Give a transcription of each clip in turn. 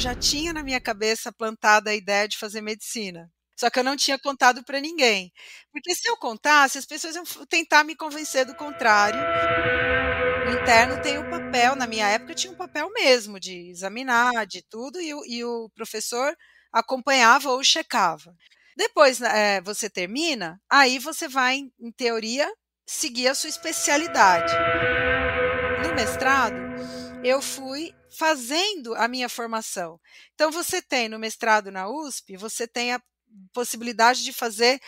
já tinha na minha cabeça plantada a ideia de fazer medicina. Só que eu não tinha contado para ninguém. Porque se eu contasse, as pessoas iam tentar me convencer do contrário. O interno tem o papel, na minha época tinha um papel mesmo de examinar, de tudo, e o professor acompanhava ou checava. Depois você termina, aí você vai, em teoria, seguir a sua especialidade. No mestrado, eu fui fazendo a minha formação. Então você tem no mestrado na USP, você tem a possibilidade de fazer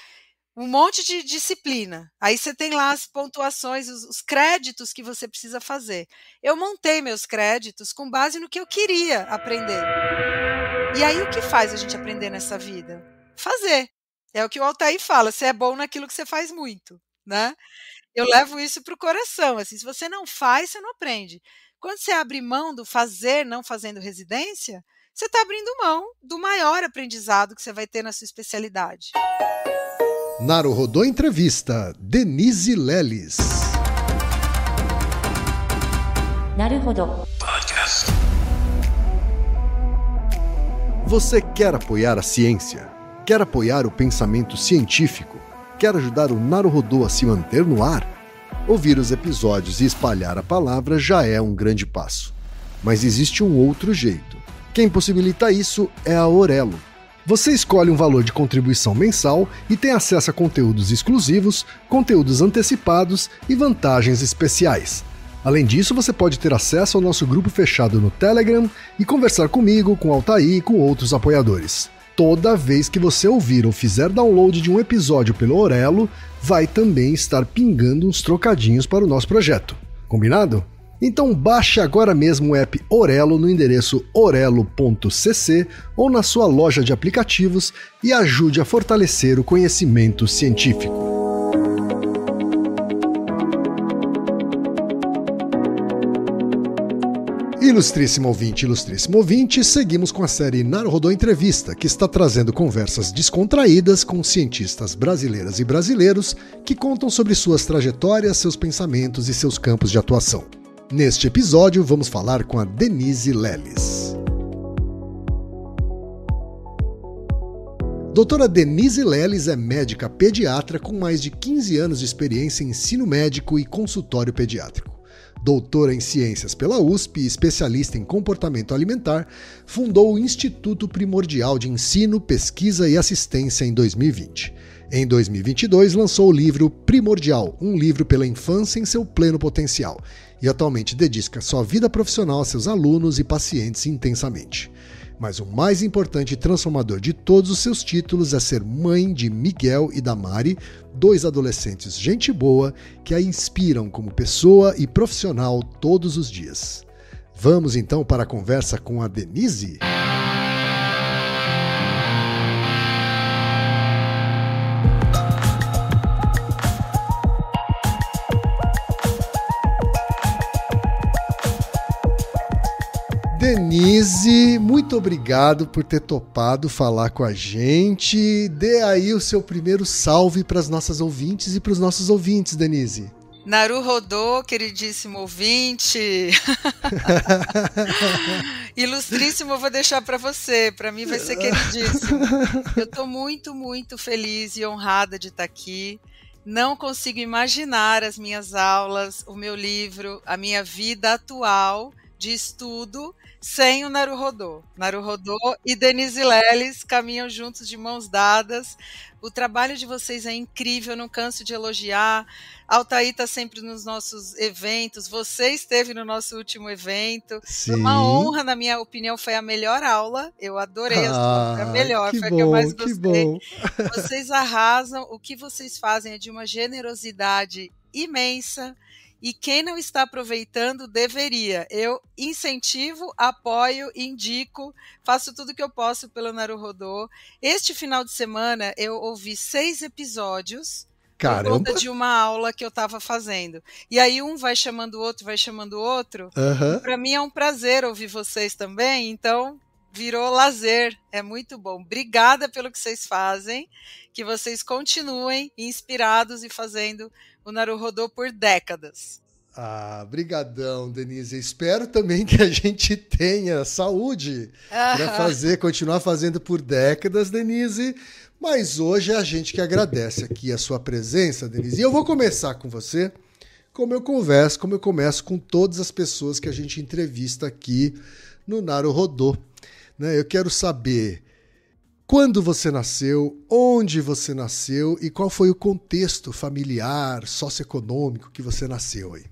um monte de disciplina. Aí você tem lá as pontuações, os créditos que você precisa fazer. Eu montei meus créditos com base no que eu queria aprender. E aí o que faz a gente aprender nessa vida? Fazer. É o que o Altair fala, você é bom naquilo que você faz muito, né? Eu levo isso para o coração, assim, se você não faz, você não aprende. Quando você abre mão do fazer, não fazendo residência, você está abrindo mão do maior aprendizado que você vai ter na sua especialidade. Naruhodô Entrevista, Denise Leles. Naruhodô Podcast. Você quer apoiar a ciência? Quer apoiar o pensamento científico? Quer ajudar o Naruhodô a se manter no ar? Ouvir os episódios e espalhar a palavra já é um grande passo. Mas existe um outro jeito. Quem possibilita isso é a Aurelo. Você escolhe um valor de contribuição mensal e tem acesso a conteúdos exclusivos, conteúdos antecipados e vantagens especiais. Além disso, você pode ter acesso ao nosso grupo fechado no Telegram e conversar comigo, com o Altair e com outros apoiadores. Toda vez que você ouvir ou fizer download de um episódio pelo Aurelo, vai também estar pingando uns trocadinhos para o nosso projeto. Combinado? Então baixe agora mesmo o app Aurelo no endereço orelo.cc ou na sua loja de aplicativos e ajude a fortalecer o conhecimento científico. Ilustríssimo ouvinte, seguimos com a série Naruhodô Entrevista, que está trazendo conversas descontraídas com cientistas brasileiras e brasileiros que contam sobre suas trajetórias, seus pensamentos e seus campos de atuação. Neste episódio, vamos falar com a Denise Leles. Doutora Denise Leles é médica pediatra com mais de 15 anos de experiência em ensino médico e consultório pediátrico. Doutora em Ciências pela USP e especialista em comportamento alimentar, fundou o Instituto Primordial de Ensino, Pesquisa e Assistência em 2020. Em 2022, lançou o livro Primordial, um livro pela infância em seu pleno potencial, e atualmente dedica sua vida profissional a seus alunos e pacientes intensamente. Mas o mais importante e transformador de todos os seus títulos é ser mãe de Miguel e Damari, dois adolescentes gente boa que a inspiram como pessoa e profissional todos os dias. Vamos então para a conversa com a Denise? Denise, muito obrigado por ter topado falar com a gente. Dê aí o seu primeiro salve para as nossas ouvintes e para os nossos ouvintes, Denise. Naruhodô, queridíssimo ouvinte. Ilustríssimo, eu vou deixar para você. Para mim vai ser queridíssimo. Eu estou muito, muito feliz e honrada de estar aqui. Não consigo imaginar as minhas aulas, o meu livro, a minha vida atual de estudo sem o Naruhodô. Naruhodô e Denise Leles caminham juntos de mãos dadas. O trabalho de vocês é incrível, eu não canso de elogiar. Altair está sempre nos nossos eventos, você esteve no nosso último evento. Sim. Foi uma honra, na minha opinião, foi a melhor aula. Eu adorei a sua, foi a melhor, foi a que eu mais gostei. Bom. Vocês arrasam, o que vocês fazem é de uma generosidade imensa. E quem não está aproveitando, deveria. Eu incentivo, apoio, indico, faço tudo o que eu posso pelo Naruhodô. Este final de semana eu ouvi 6 episódios. Caramba. Por conta de uma aula que eu estava fazendo. E aí um vai chamando o outro, vai chamando o outro. Uhum. Para mim é um prazer ouvir vocês também, então virou lazer, é muito bom. Obrigada pelo que vocês fazem, que vocês continuem inspirados e fazendo o Naruhodô por décadas. Brigadão, Denise. Espero também que a gente tenha saúde para continuar fazendo por décadas, Denise. Mas hoje é a gente que agradece aqui a sua presença, Denise. E eu vou começar com você, como eu começo com todas as pessoas que a gente entrevista aqui no Naruhodô. Né? Eu quero saber quando você nasceu, onde você nasceu e qual foi o contexto familiar, socioeconômico que você nasceu aí.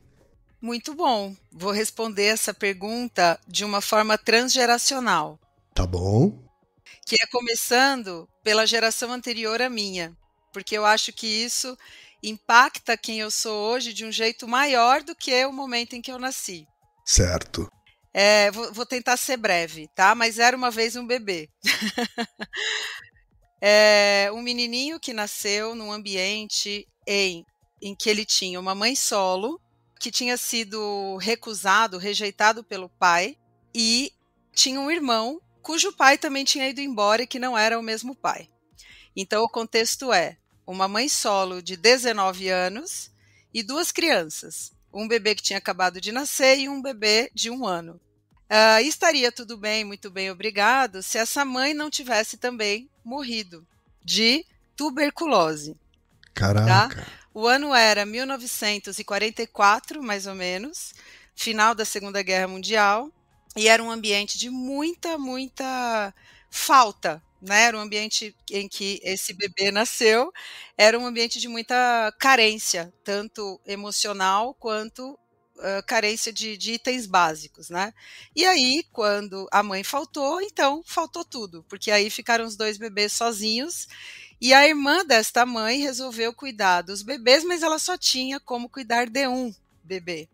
Muito bom. Vou responder essa pergunta de uma forma transgeracional. Tá bom. Que é começando pela geração anterior à minha, porque eu acho que isso impacta quem eu sou hoje de um jeito maior do que o momento em que eu nasci. Certo. Vou tentar ser breve, tá? Mas era uma vez um bebê. Um menininho que nasceu num ambiente em que ele tinha uma mãe solo, que tinha sido rejeitado pelo pai, e tinha um irmão cujo pai também tinha ido embora e que não era o mesmo pai. Então o contexto é uma mãe solo de 19 anos e 2 crianças, um bebê que tinha acabado de nascer e um bebê de 1 ano. Estaria tudo bem, muito bem, obrigado, se essa mãe não tivesse também morrido de tuberculose. Caraca! Tá? O ano era 1944, mais ou menos, final da Segunda Guerra Mundial, e era um ambiente de muita falta, né? Era um ambiente em que esse bebê nasceu, era um ambiente de muita carência, tanto emocional quanto carência de itens básicos, né? E aí, quando a mãe faltou, então faltou tudo, porque aí ficaram os 2 bebês sozinhos. E a irmã desta mãe resolveu cuidar dos bebês, mas ela só tinha como cuidar de um bebê.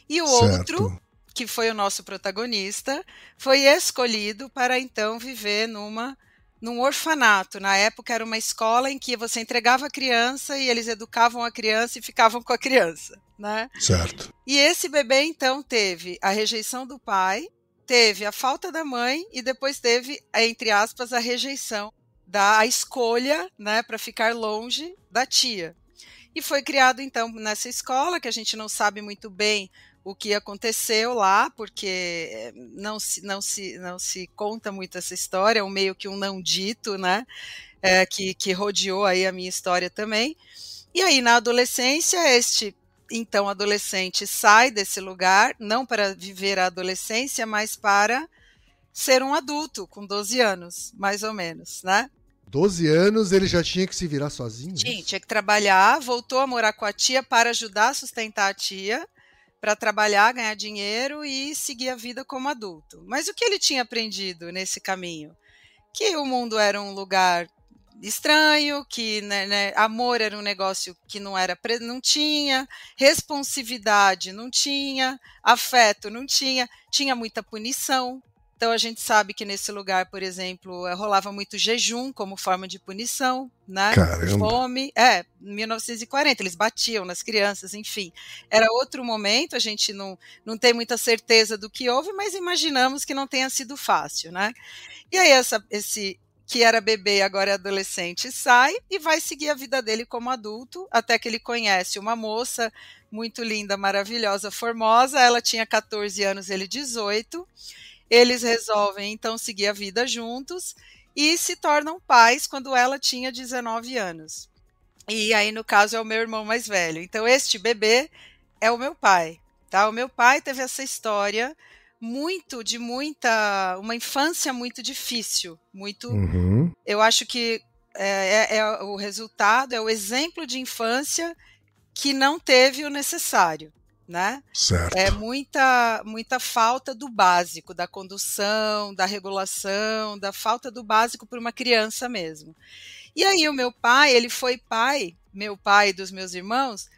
E o outro, que foi o nosso protagonista, foi escolhido para então viver num orfanato. Na época era uma escola em que você entregava a criança e eles educavam a criança e ficavam com a criança, né? Certo. E esse bebê então teve a rejeição do pai, teve a falta da mãe e depois teve, entre aspas, a rejeição da escolha, né, para ficar longe da tia. E foi criado então nessa escola, que a gente não sabe muito bem o que aconteceu lá, porque não se conta muito essa história, é um meio que um não dito, né, que rodeou aí a minha história também. E aí na adolescência, então adolescente sai desse lugar, não para viver a adolescência, mas para ser um adulto com 12 anos, mais ou menos, né? 12 anos, ele já tinha que se virar sozinho? Tinha que trabalhar, voltou a morar com a tia para ajudar a sustentar a tia, para trabalhar, ganhar dinheiro e seguir a vida como adulto. Mas o que ele tinha aprendido nesse caminho? Que o mundo era um lugar estranho, que amor era um negócio que não tinha, responsividade não tinha, afeto não tinha muita punição. Então a gente sabe que nesse lugar, por exemplo, rolava muito jejum como forma de punição, né? Caramba. Fome. 1940, eles batiam nas crianças, enfim. Era outro momento, a gente não tem muita certeza do que houve, mas imaginamos que não tenha sido fácil, né? E aí esse que era bebê e agora é adolescente sai e vai seguir a vida dele como adulto, até que ele conhece uma moça muito linda, maravilhosa, formosa. Ela tinha 14 anos, ele 18. Eles resolvem, então, seguir a vida juntos e se tornam pais quando ela tinha 19 anos. E aí, no caso, é o meu irmão mais velho. Então, este bebê é o meu pai, tá? O meu pai teve essa história uma infância muito difícil, eu acho que o resultado, é o exemplo de infância que não teve o necessário. Né? Certo. É muita falta do básico, da condução, da regulação, da falta do básico para uma criança mesmo. E aí o meu pai, ele foi meu pai e dos meus irmãos,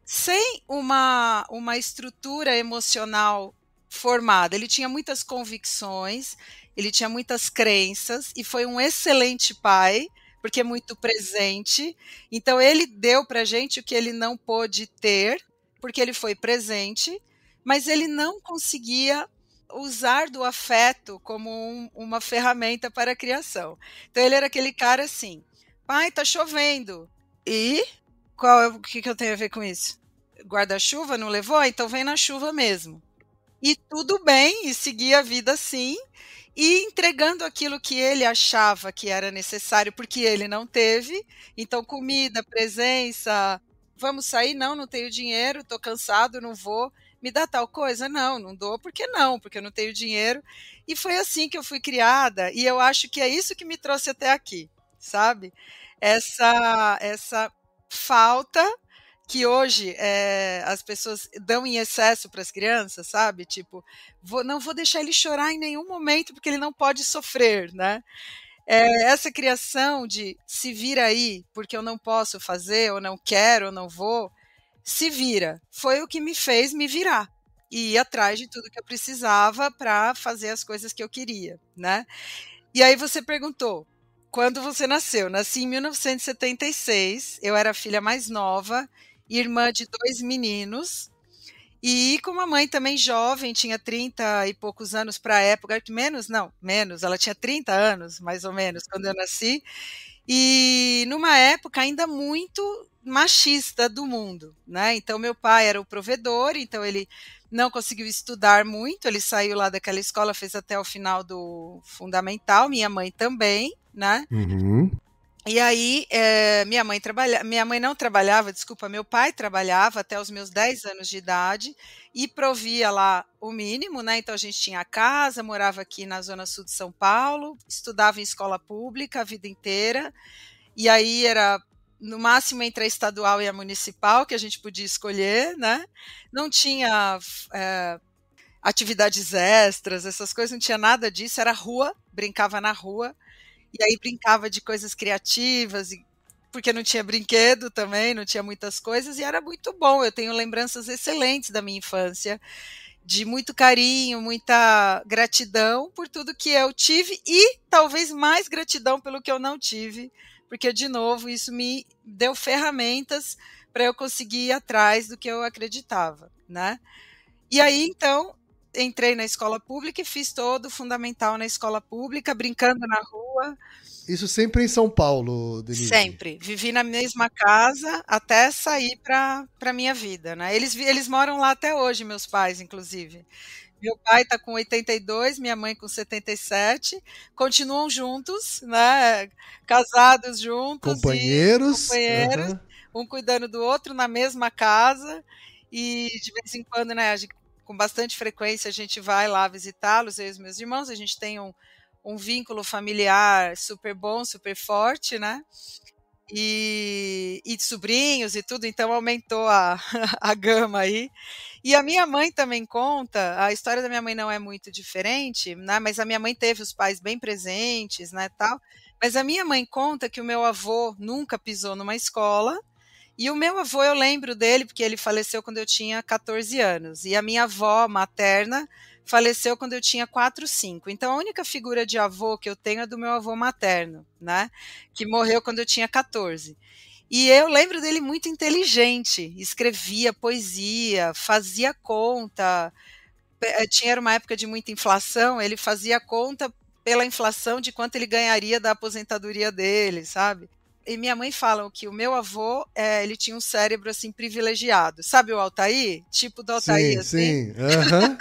sem uma estrutura emocional formada. Ele tinha muitas convicções, ele tinha muitas crenças e foi um excelente pai, porque é muito presente. Então ele deu para a gente o que ele não pôde ter, porque ele foi presente, mas ele não conseguia usar do afeto como uma ferramenta para a criação. Então ele era aquele cara assim, pai, tá chovendo. E? O que eu tenho a ver com isso? guarda-chuva, não levou? Então vem na chuva mesmo. E tudo bem, e seguir a vida assim, e entregando aquilo que ele achava que era necessário, porque ele não teve. Então, comida, presença, vamos sair? Não, não tenho dinheiro, estou cansado, não vou. Me dá tal coisa? Não, não dou, porque não, porque eu não tenho dinheiro. E foi assim que eu fui criada, e eu acho que é isso que me trouxe até aqui, sabe? Essa falta que hoje as pessoas dão em excesso para as crianças, sabe? Tipo, não vou deixar ele chorar em nenhum momento porque ele não pode sofrer, né? Essa criação de se vira aí porque eu não posso fazer, ou não quero, ou não vou, se vira. Foi o que me fez me virar e ir atrás de tudo que eu precisava para fazer as coisas que eu queria, né? E aí você perguntou, quando você nasceu? Nasci em 1976, eu era a filha mais nova, irmã de 2 meninos, e com uma mãe também jovem, tinha 30 e poucos anos para a época, menos, ela tinha 30 anos, mais ou menos, quando eu nasci, e numa época ainda muito machista do mundo, né? Então meu pai era o provedor, então ele não conseguiu estudar muito, ele saiu lá daquela escola, fez até o final do fundamental, minha mãe também, né? Uhum. E aí, minha mãe não trabalhava, desculpa, meu pai trabalhava até os meus 10 anos de idade e provia lá o mínimo, né? Então a gente tinha casa, morava aqui na zona sul de São Paulo, estudava em escola pública a vida inteira, e aí era no máximo entre a estadual e a municipal que a gente podia escolher, né? Não tinha atividades extras, essas coisas, não tinha nada disso, era rua, brincava na rua. E aí brincava de coisas criativas, porque não tinha brinquedo também, não tinha muitas coisas, e era muito bom. Eu tenho lembranças excelentes da minha infância, de muito carinho, muita gratidão por tudo que eu tive e talvez mais gratidão pelo que eu não tive, porque, de novo, isso me deu ferramentas para eu conseguir ir atrás do que eu acreditava, né? E aí, então, entrei na escola pública e fiz todo o fundamental na escola pública, brincando na rua. Isso sempre em São Paulo, Denise? Sempre. Vivi na mesma casa até sair para a minha vida, né? Eles moram lá até hoje, meus pais, inclusive. Meu pai está com 82, minha mãe com 77, continuam juntos, né? Casados juntos Companheiros. companheiros, um cuidando do outro na mesma casa, e de vez em quando, né, com bastante frequência a gente vai lá visitá-los, eu e os meus irmãos, a gente tem um vínculo familiar super bom, super forte, né? E sobrinhos e tudo, então aumentou a gama aí. E a minha mãe também conta, a história da minha mãe não é muito diferente, né? Mas a minha mãe teve os pais bem presentes, né, tal. Mas a minha mãe conta que o meu avô nunca pisou numa escola. E o meu avô, eu lembro dele, porque ele faleceu quando eu tinha 14 anos. E a minha avó materna faleceu quando eu tinha 4, 5. Então, a única figura de avô que eu tenho é do meu avô materno, né? Que morreu quando eu tinha 14. E eu lembro dele muito inteligente, escrevia poesia, fazia conta. Era uma época de muita inflação, ele fazia conta pela inflação de quanto ele ganharia da aposentadoria dele, sabe? E minha mãe fala que o meu avô, ele tinha um cérebro, assim, privilegiado. Sabe o Altair? Tipo do Altair, assim? Sim, aham.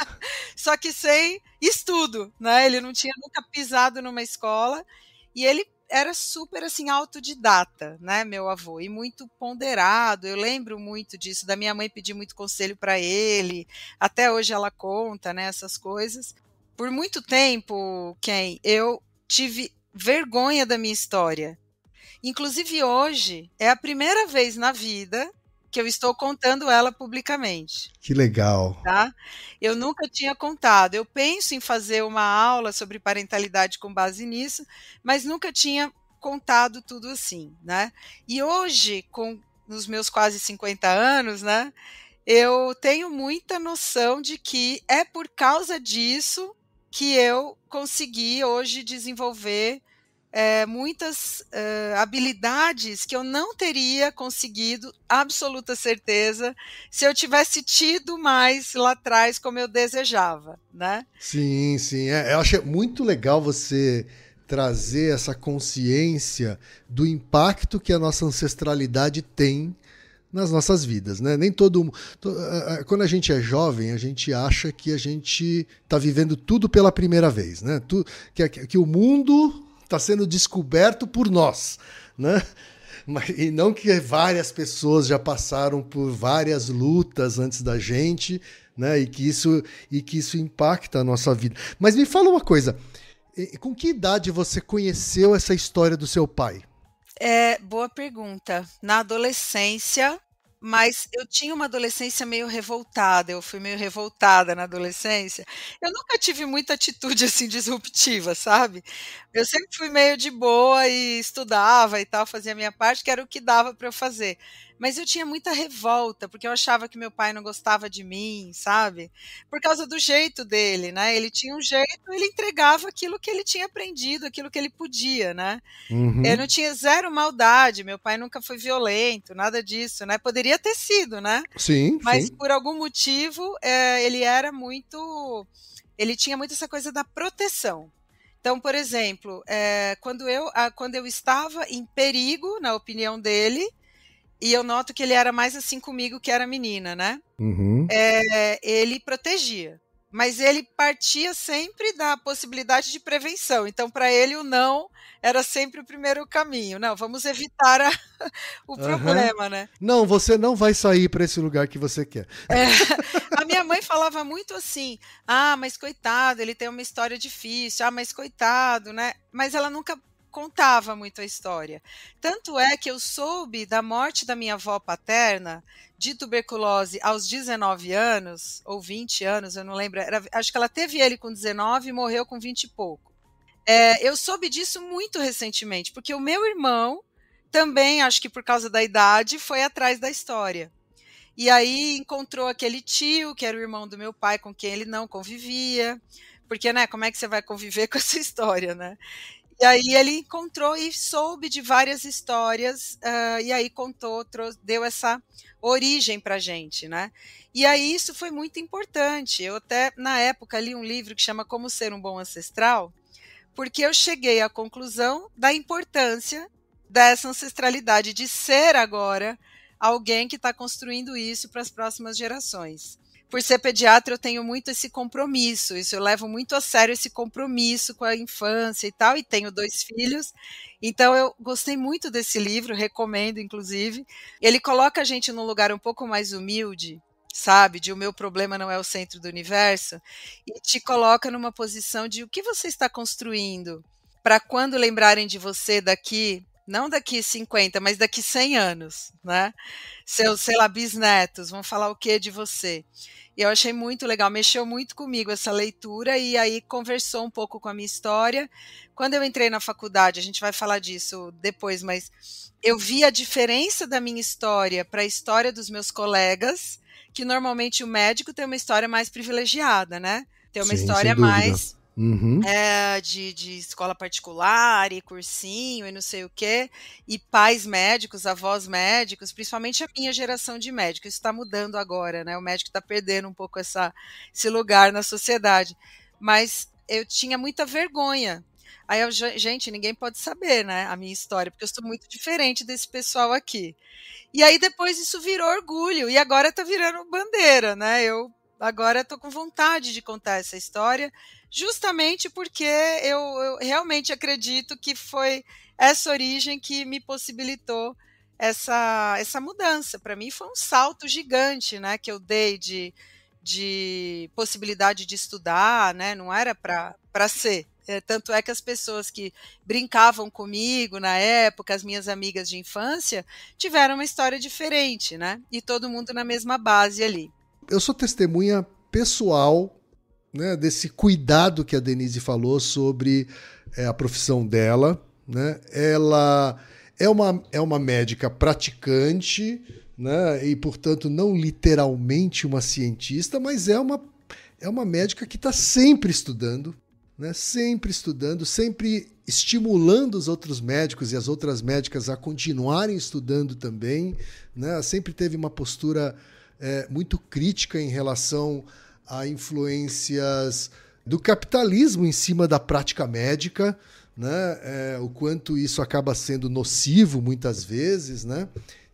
Só que sem estudo, né? Ele não tinha nunca pisado numa escola e ele era super, assim, autodidata, né, meu avô, e muito ponderado. Eu lembro muito disso, da minha mãe pedir muito conselho para ele, até hoje ela conta, né, essas coisas. Por muito tempo, Ken, eu tive vergonha da minha história. Inclusive hoje é a primeira vez na vida que eu estou contando ela publicamente. Que legal. Tá? Eu nunca tinha contado. Eu penso em fazer uma aula sobre parentalidade com base nisso, mas nunca tinha contado tudo assim, né? E hoje, com os meus quase 50 anos, né, eu tenho muita noção de que é por causa disso que eu consegui hoje desenvolver muitas habilidades que eu não teria conseguido, absoluta certeza, se eu tivesse tido mais lá atrás como eu desejava, né? Sim, sim. Eu achei muito legal você trazer essa consciência do impacto que a nossa ancestralidade tem nas nossas vidas, né? Nem quando a gente é jovem, a gente acha que a gente está vivendo tudo pela primeira vez, né? Que o mundo está sendo descoberto por nós, né? E não que várias pessoas já passaram por várias lutas antes da gente, né? E que isso impacta a nossa vida. Mas me fala uma coisa, com que idade você conheceu essa história do seu pai? Boa pergunta. Na adolescência, mas eu tinha uma adolescência meio revoltada, eu fui meio revoltada na adolescência. Eu nunca tive muita atitude, assim, disruptiva, sabe. Eu sempre fui meio de boa e estudava e tal, fazia a minha parte, que era o que dava para eu fazer. Mas eu tinha muita revolta, porque eu achava que meu pai não gostava de mim, sabe, por causa do jeito dele, né. Ele tinha um jeito, ele entregava aquilo que ele tinha aprendido, aquilo que ele podia, né. Eu Uhum. não tinha zero maldade, meu pai nunca foi violento, nada disso, né, poderia ter sido, né, Sim, mas sim. por algum motivo, ele tinha muito essa coisa da proteção. Então, por exemplo, quando eu estava em perigo, na opinião dele, e eu noto que ele era mais assim comigo que era menina, né, Uhum. ele protegia, mas ele partia sempre da possibilidade de prevenção, então para ele o não era sempre o primeiro caminho. "Não, vamos evitar a o Aham. problema, né". Não, você não vai sair para esse lugar que você quer. É, a minha mãe falava muito assim: "Ah, mas coitado, ele tem uma história difícil. Ah, mas coitado, né", mas ela nunca contava muito a história. Tanto é que eu soube da morte da minha avó paterna, de tuberculose, aos 19 anos, ou 20 anos, eu não lembro, acho que ela teve ele com 19 e morreu com 20 e pouco. Eu soube disso muito recentemente, porque o meu irmão também, acho que por causa da idade, foi atrás da história. E aí encontrou aquele tio, que era o irmão do meu pai, com quem ele não convivia, porque, né, como é que você vai conviver com essa história, né. E aí ele encontrou e soube de várias histórias, e aí contou, deu essa origem pra gente, né. E aí isso foi muito importante, eu até, na época, li um livro que chama Como Ser um Bom Ancestral, porque eu cheguei à conclusão da importância dessa ancestralidade, de ser agora alguém que está construindo isso para as próximas gerações. Por ser pediatra, eu tenho muito esse compromisso, isso eu levo muito a sério, esse compromisso com a infância e tal, e tenho 2 filhos, então eu gostei muito desse livro, recomendo inclusive. Ele coloca a gente num lugar um pouco mais humilde, sabe, de "o meu problema não é o centro do universo", e te coloca numa posição de o que você está construindo, para quando lembrarem de você daqui, não daqui 50, mas daqui 100 anos, né. Seus, sei lá, bisnetos vão falar o quê de você? E eu achei muito legal, mexeu muito comigo essa leitura, e aí conversou um pouco com a minha história. Quando eu entrei na faculdade, a gente vai falar disso depois, mas eu vi a diferença da minha história para a história dos meus colegas, que normalmente o médico tem uma história mais privilegiada, né, tem uma Sim, sem história dúvida. mais Uhum. de escola particular e cursinho e não sei o quê, e pais médicos, avós médicos, principalmente a minha geração de médicos, isso está mudando agora, né, o médico está perdendo um pouco esse lugar na sociedade, mas eu tinha muita vergonha. Aí eu: Gente, ninguém pode saber, né, a minha história, porque eu sou muito diferente desse pessoal aqui". E aí depois isso virou orgulho, e agora tá virando bandeira, né, eu agora tô com vontade de contar essa história, justamente porque eu realmente acredito que foi essa origem que me possibilitou essa mudança. Para mim foi um salto gigante, né, que eu dei de possibilidade de estudar, né, não era para ser. Tanto é que as pessoas que brincavam comigo na época, as minhas amigas de infância, tiveram uma história diferente, né, e todo mundo na mesma base ali. Eu sou testemunha pessoal, né, desse cuidado que a Denise falou sobre a profissão dela, né? Ela é uma médica praticante, né, e, portanto, não literalmente uma cientista, mas é uma médica que está sempre estudando, né, sempre estudando, sempre estimulando os outros médicos e as outras médicas a continuarem estudando também, né? Sempre teve uma postura muito crítica em relação a influências do capitalismo em cima da prática médica, né? O quanto isso acaba sendo nocivo muitas vezes, né?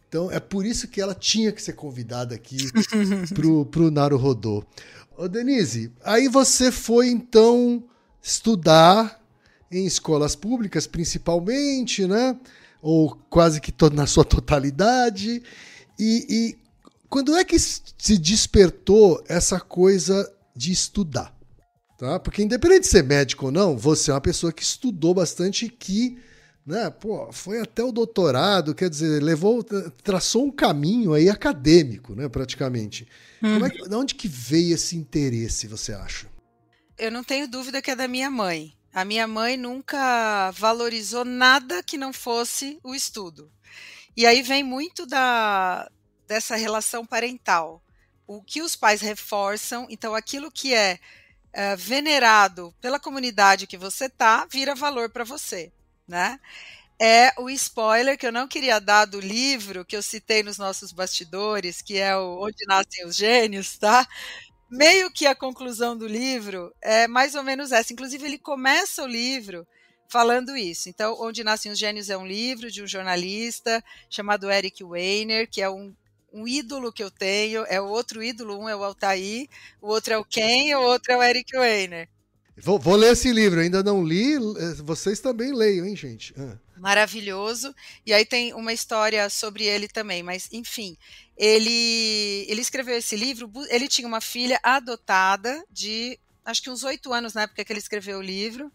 Então é por isso que ela tinha que ser convidada aqui pro Naruhodô. Ô Denise, aí você foi então estudar em escolas públicas principalmente, né? Ou quase que na sua totalidade. E quando é que se despertou essa coisa de estudar? Tá? Porque independente de ser médico ou não, você é uma pessoa que estudou bastante e que, né, pô, foi até o doutorado, quer dizer, traçou um caminho aí acadêmico, né, praticamente. De onde que veio esse interesse, você acha? Eu não tenho dúvida que é da minha mãe. A minha mãe nunca valorizou nada que não fosse o estudo. E aí vem muito dessa relação parental. O que os pais reforçam, então aquilo que é venerado pela comunidade que você tá, vira valor para você, né? É o spoiler que eu não queria dar do livro que eu citei nos nossos bastidores, que é o Onde Nascem os Gênios, tá? Meio que a conclusão do livro é mais ou menos essa. Inclusive, ele começa o livro falando isso. Então, Onde Nascem os Gênios é um livro de um jornalista chamado Eric Weiner, que é um ídolo que eu tenho. É o outro ídolo, um é o Altair, o outro é o Ken, o outro é o Eric Weiner. Vou ler esse livro, ainda não li, vocês também leiam, hein, gente? Maravilhoso. E aí tem uma história sobre ele também, mas enfim, ele escreveu esse livro, ele tinha uma filha adotada de acho que uns 8 anos na época que ele escreveu o livro,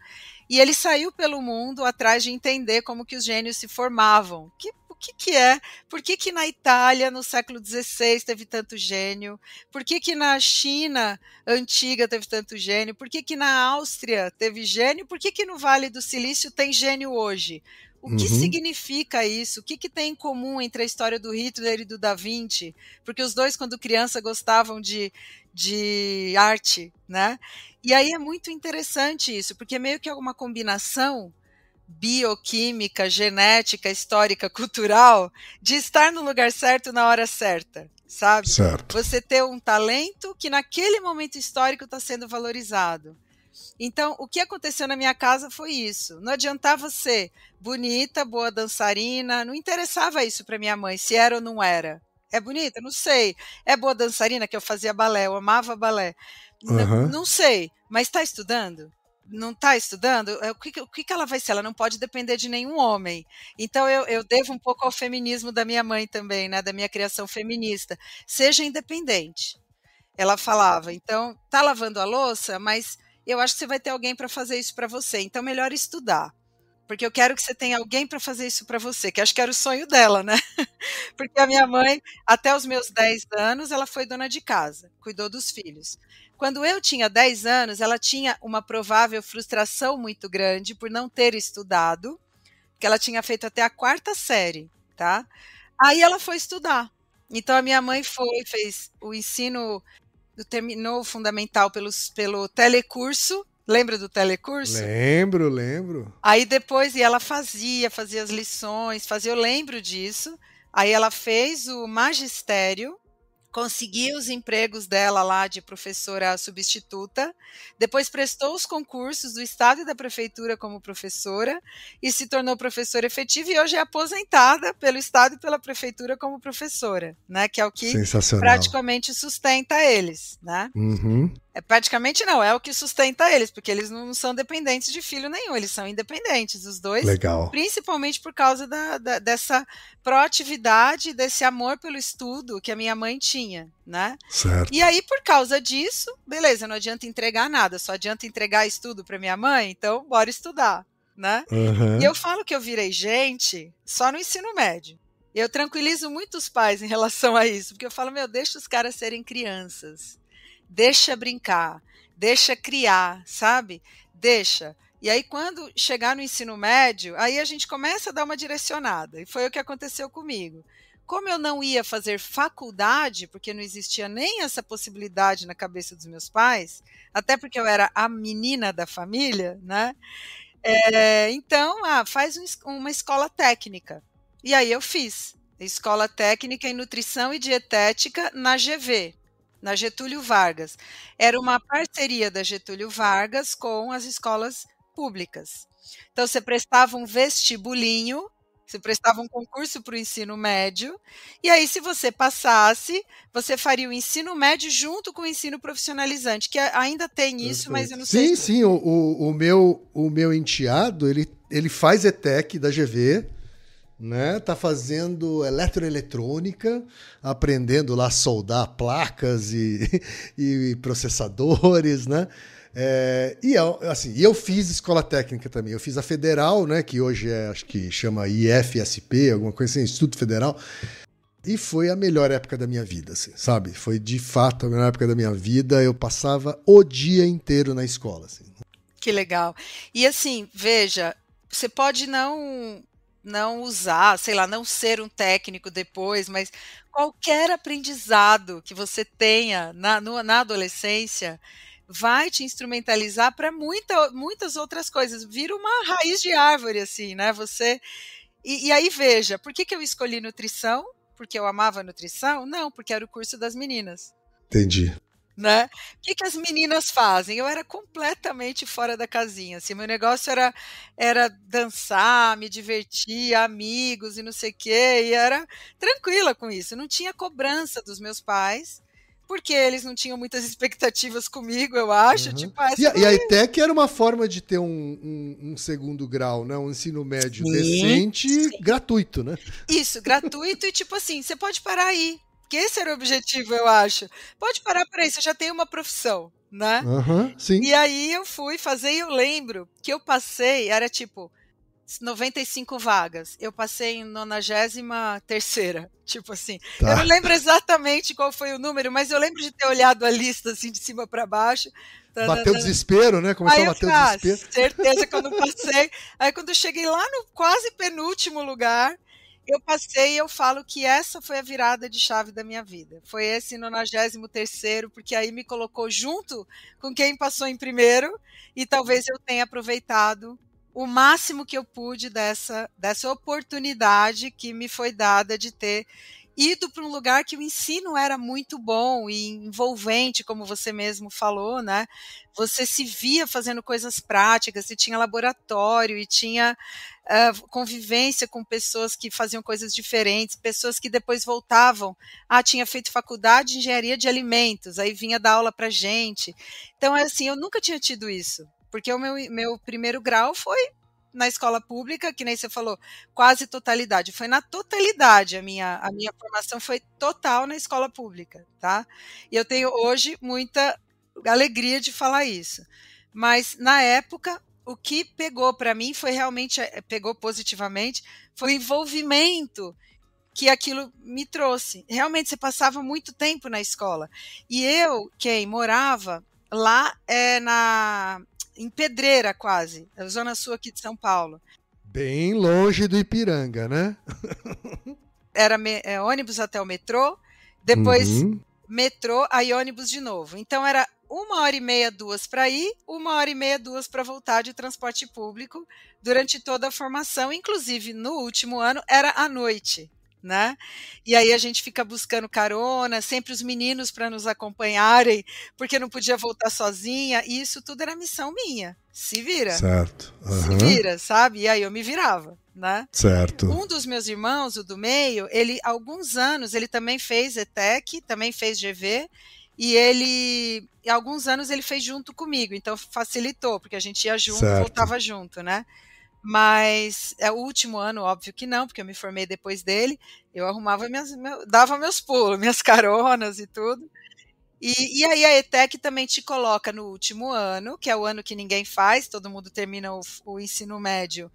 e ele saiu pelo mundo atrás de entender como que os gênios se formavam. O que é? Por que na Itália, no século XVI, teve tanto gênio? Por que na China antiga teve tanto gênio? Por que na Áustria teve gênio? Por que no Vale do Silício tem gênio hoje? O que significa isso? O que tem em comum entre a história do Hitler e do Da Vinci? Porque os dois, quando criança, gostavam de arte, né? E aí é muito interessante isso, porque meio que é uma combinação bioquímica, genética, histórica, cultural, de estar no lugar certo na hora certa, sabe? Certo. Você ter um talento que naquele momento histórico está sendo valorizado. Então, o que aconteceu na minha casa foi isso. Não adiantava ser bonita, boa dançarina, não interessava isso para minha mãe, se era ou não era. É bonita? Não sei. É boa dançarina, que eu fazia balé, eu amava balé. Não sei, mas está estudando? Não está estudando? O que ela vai ser? Ela não pode depender de nenhum homem. Então, eu devo um pouco ao feminismo da minha mãe também, né, da minha criação feminista. Seja independente. Ela falava, então, tá lavando a louça, mas eu acho que você vai ter alguém para fazer isso para você, então melhor estudar. Porque eu quero que você tenha alguém para fazer isso para você, que acho que era o sonho dela, né? Porque a minha mãe, até os meus 10 anos, ela foi dona de casa, cuidou dos filhos. Quando eu tinha 10 anos, ela tinha uma provável frustração muito grande por não ter estudado, porque ela tinha feito até a 4ª série, tá? Aí ela foi estudar. Então a minha mãe fez o ensino, terminou o fundamental pelo telecurso. Lembra do telecurso? Lembro. Aí depois, e ela fazia as lições, eu lembro disso. Aí ela fez o magistério, conseguiu os empregos dela lá de professora substituta, depois prestou os concursos do estado e da prefeitura como professora e se tornou professora efetiva e hoje é aposentada pelo estado e pela prefeitura como professora, né? Que é o que praticamente sustenta eles, né? Praticamente não, é o que sustenta eles, porque eles não são dependentes de filho nenhum, eles são independentes, os dois. Legal. Principalmente por causa dessa proatividade, desse amor pelo estudo que a minha mãe tinha, né? Certo. E aí, por causa disso, beleza, não adianta entregar nada, só adianta entregar estudo para minha mãe, então bora estudar, né? E eu falo que eu virei gente só no ensino médio. Eu tranquilizo muitos pais em relação a isso, porque eu falo, deixa os caras serem crianças. Deixa brincar, deixa criar, sabe? Deixa. E aí, quando chegar no ensino médio, aí a gente começa a dar uma direcionada. E foi o que aconteceu comigo. Como eu não ia fazer faculdade, porque não existia nem essa possibilidade na cabeça dos meus pais, até porque eu era a menina da família, né? Então, faz uma escola técnica. E aí eu fiz. Escola técnica em nutrição e dietética na GV. Na Getúlio Vargas. Era uma parceria da Getúlio Vargas com as escolas públicas. Então, você prestava um vestibulinho, Você prestava um concurso para o ensino médio, e aí se você passasse, você faria o ensino médio junto com o ensino profissionalizante, que ainda tem isso, mas eu Perfeito. não sei Sim, se... sim, o meu enteado, ele faz ETEC da GV, né? Tá fazendo eletroeletrônica, aprendendo lá a soldar placas e processadores, né? Assim, eu fiz escola técnica também. Eu fiz a Federal, né? Que hoje acho que chama IFSP, alguma coisa assim, Instituto Federal. E foi a melhor época da minha vida, assim, sabe? Foi de fato a melhor época da minha vida. Eu passava o dia inteiro na escola, assim. Que legal. E assim, veja, você pode não usar, sei lá, não ser um técnico depois, mas qualquer aprendizado que você tenha na adolescência vai te instrumentalizar para muitas outras coisas. Vira uma raiz de árvore, assim, né? E aí, veja, por que eu escolhi nutrição? Porque eu amava nutrição? Não, porque era o curso das meninas. Entendi. Né? O que as meninas fazem? Eu era completamente fora da casinha, assim, meu negócio era dançar, me divertir, amigos e não sei o quê, e era tranquila com isso, não tinha cobrança dos meus pais, porque eles não tinham muitas expectativas comigo, eu acho, Uhum. tipo, E a ETEC era uma forma de ter um segundo grau, né? Um ensino médio decente, sim. gratuito, né? Isso, gratuito e tipo assim, você pode parar aí, que esse era o objetivo, eu acho. Pode parar por aí, você já tem uma profissão, né? Uhum, sim. E aí eu fui fazer e eu lembro que eu passei, era tipo 95 vagas. Eu passei em 93ª, tipo assim. Eu não Tá. lembro exatamente qual foi o número, mas eu lembro de ter olhado a lista assim de cima para baixo. Bateu o desespero, né? Começou Aí a eu bater o falei, desespero. certeza que eu não passei. Aí quando eu cheguei lá no quase penúltimo lugar, eu passei e eu falo que essa foi a virada de chave da minha vida. Foi esse 93º, porque aí me colocou junto com quem passou em primeiro e talvez eu tenha aproveitado o máximo que eu pude dessa oportunidade que me foi dada de ter ido para um lugar que o ensino era muito bom e envolvente, como você mesmo falou, né? Você se via fazendo coisas práticas, você tinha laboratório e tinha convivência com pessoas que faziam coisas diferentes, pessoas que depois voltavam, tinha feito faculdade de engenharia de alimentos, aí vinha dar aula para gente. Então, assim, eu nunca tinha tido isso, porque o meu primeiro grau foi na escola pública, que nem você falou, quase totalidade. Foi na totalidade a minha formação foi total na escola pública, tá? E eu tenho hoje muita alegria de falar isso. Mas na época, o que pegou para mim foi realmente, pegou positivamente, foi o envolvimento que aquilo me trouxe. Realmente, você passava muito tempo na escola. E eu, quem morava lá em Pedreira, quase, a zona sul aqui de São Paulo. Bem longe do Ipiranga, né? Era ônibus até o metrô, depois Uhum. metrô, aí ônibus de novo. Então era 1h30, 2 para ir, 1h30, 2 para voltar de transporte público durante toda a formação, inclusive no último ano era à noite, né? E aí a gente fica buscando carona, sempre os meninos para nos acompanharem, porque não podia voltar sozinha, e isso tudo era missão minha. Se vira. Certo. Se Uhum. vira, sabe? E aí eu me virava, né? Certo. Um dos meus irmãos, o do meio, ele, há alguns anos, ele também fez ETEC, também fez GV, e há alguns anos ele fez junto comigo, então facilitou, porque a gente ia junto, certo. Voltava junto, né? Mas o último ano, óbvio que não, porque eu me formei depois dele, eu arrumava dava meus pulos, minhas caronas e tudo. E aí a ETEC também te coloca no último ano, que é o ano que ninguém faz, todo mundo termina o ensino médio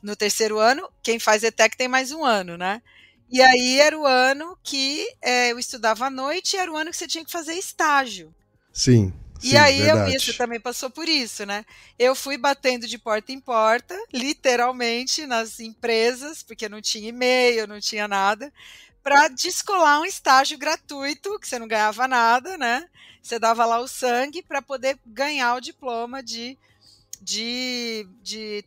no terceiro ano, quem faz ETEC tem mais um ano, né? E aí era o ano que eu estudava à noite e era o ano que você tinha que fazer estágio. Sim. E aí verdade. você também passou por isso, né? Eu fui batendo de porta em porta, literalmente, nas empresas, porque não tinha e-mail, não tinha nada, para descolar um estágio gratuito, que você não ganhava nada, né? Você dava lá o sangue para poder ganhar o diploma de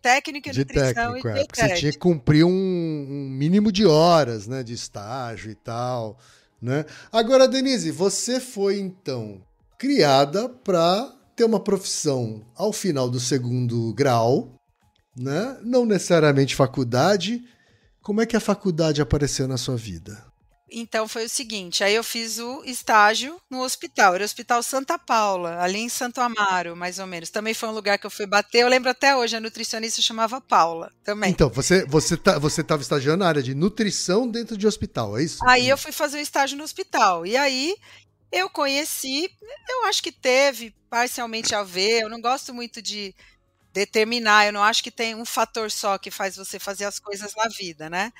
técnica em nutrição e Porque você tinha que cumprir um mínimo de horas, né, de estágio e tal, né? Agora, Denise, você foi, então, criada para ter uma profissão ao final do segundo grau, né? Não necessariamente faculdade, Como é que a faculdade apareceu na sua vida? Então foi o seguinte, aí eu fiz o estágio no hospital, era o Hospital Santa Paula, ali em Santo Amaro, mais ou menos. Também foi um lugar que eu fui bater, eu lembro até hoje, a nutricionista chamava Paula, também. Então, você estava estagiando na área de nutrição dentro de hospital, é isso? Aí eu fui fazer o estágio no hospital, e aí eu conheci, eu acho que teve parcialmente a ver, eu não gosto muito de determinar, eu não acho que tem um fator só que faz você fazer as coisas na vida, né.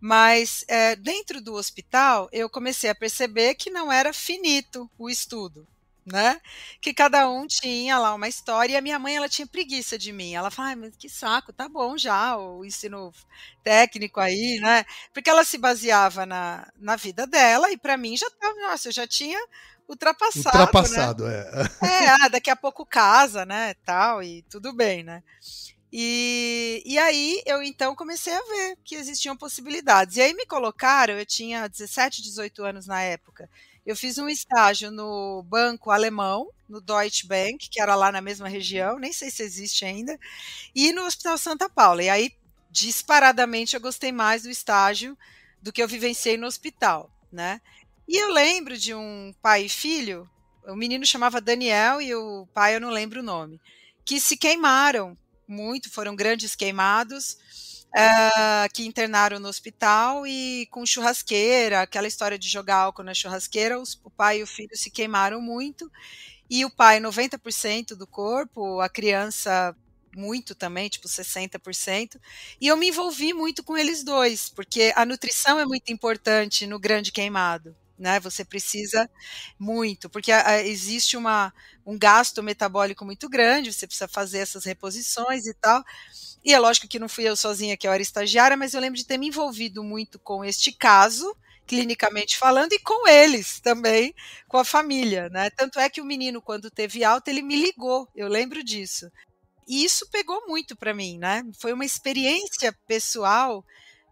Mas, dentro do hospital, eu comecei a perceber que não era finito o estudo, né, que cada um tinha lá uma história e a minha mãe ela tinha preguiça de mim, ela fala: "Ai, mas que saco, tá bom já o ensino técnico aí", né, porque ela se baseava na vida dela e para mim já estava nossa, eu já tinha ultrapassado, né. Ultrapassado, é. Daqui a pouco casa, né, tal, e tudo bem, né. E aí eu então comecei a ver que existiam possibilidades. E aí me colocaram, eu tinha 17, 18 anos na época, eu fiz um estágio no banco alemão, no Deutsche Bank, que era lá na mesma região, nem sei se existe ainda, e no Hospital Santa Paula. E aí, disparadamente, eu gostei mais do estágio do que eu vivenciei no hospital, né. E eu lembro de um pai e filho, o menino chamava Daniel e o pai eu não lembro o nome, que se queimaram muito, foram grandes queimados, que internaram no hospital e com churrasqueira, aquela história de jogar álcool na churrasqueira, o pai e o filho se queimaram muito, e o pai 90% do corpo, a criança muito também, tipo 60%, e eu me envolvi muito com eles dois, porque a nutrição é muito importante no grande queimado, né, você precisa muito, porque existe um gasto metabólico muito grande, você precisa fazer essas reposições e tal, e é lógico que não fui eu sozinha que eu era estagiária, mas eu lembro de ter me envolvido muito com este caso, clinicamente falando, e com eles também, com a família, né. Tanto é que o menino quando teve alta ele me ligou, eu lembro disso. E isso pegou muito para mim, né, foi uma experiência pessoal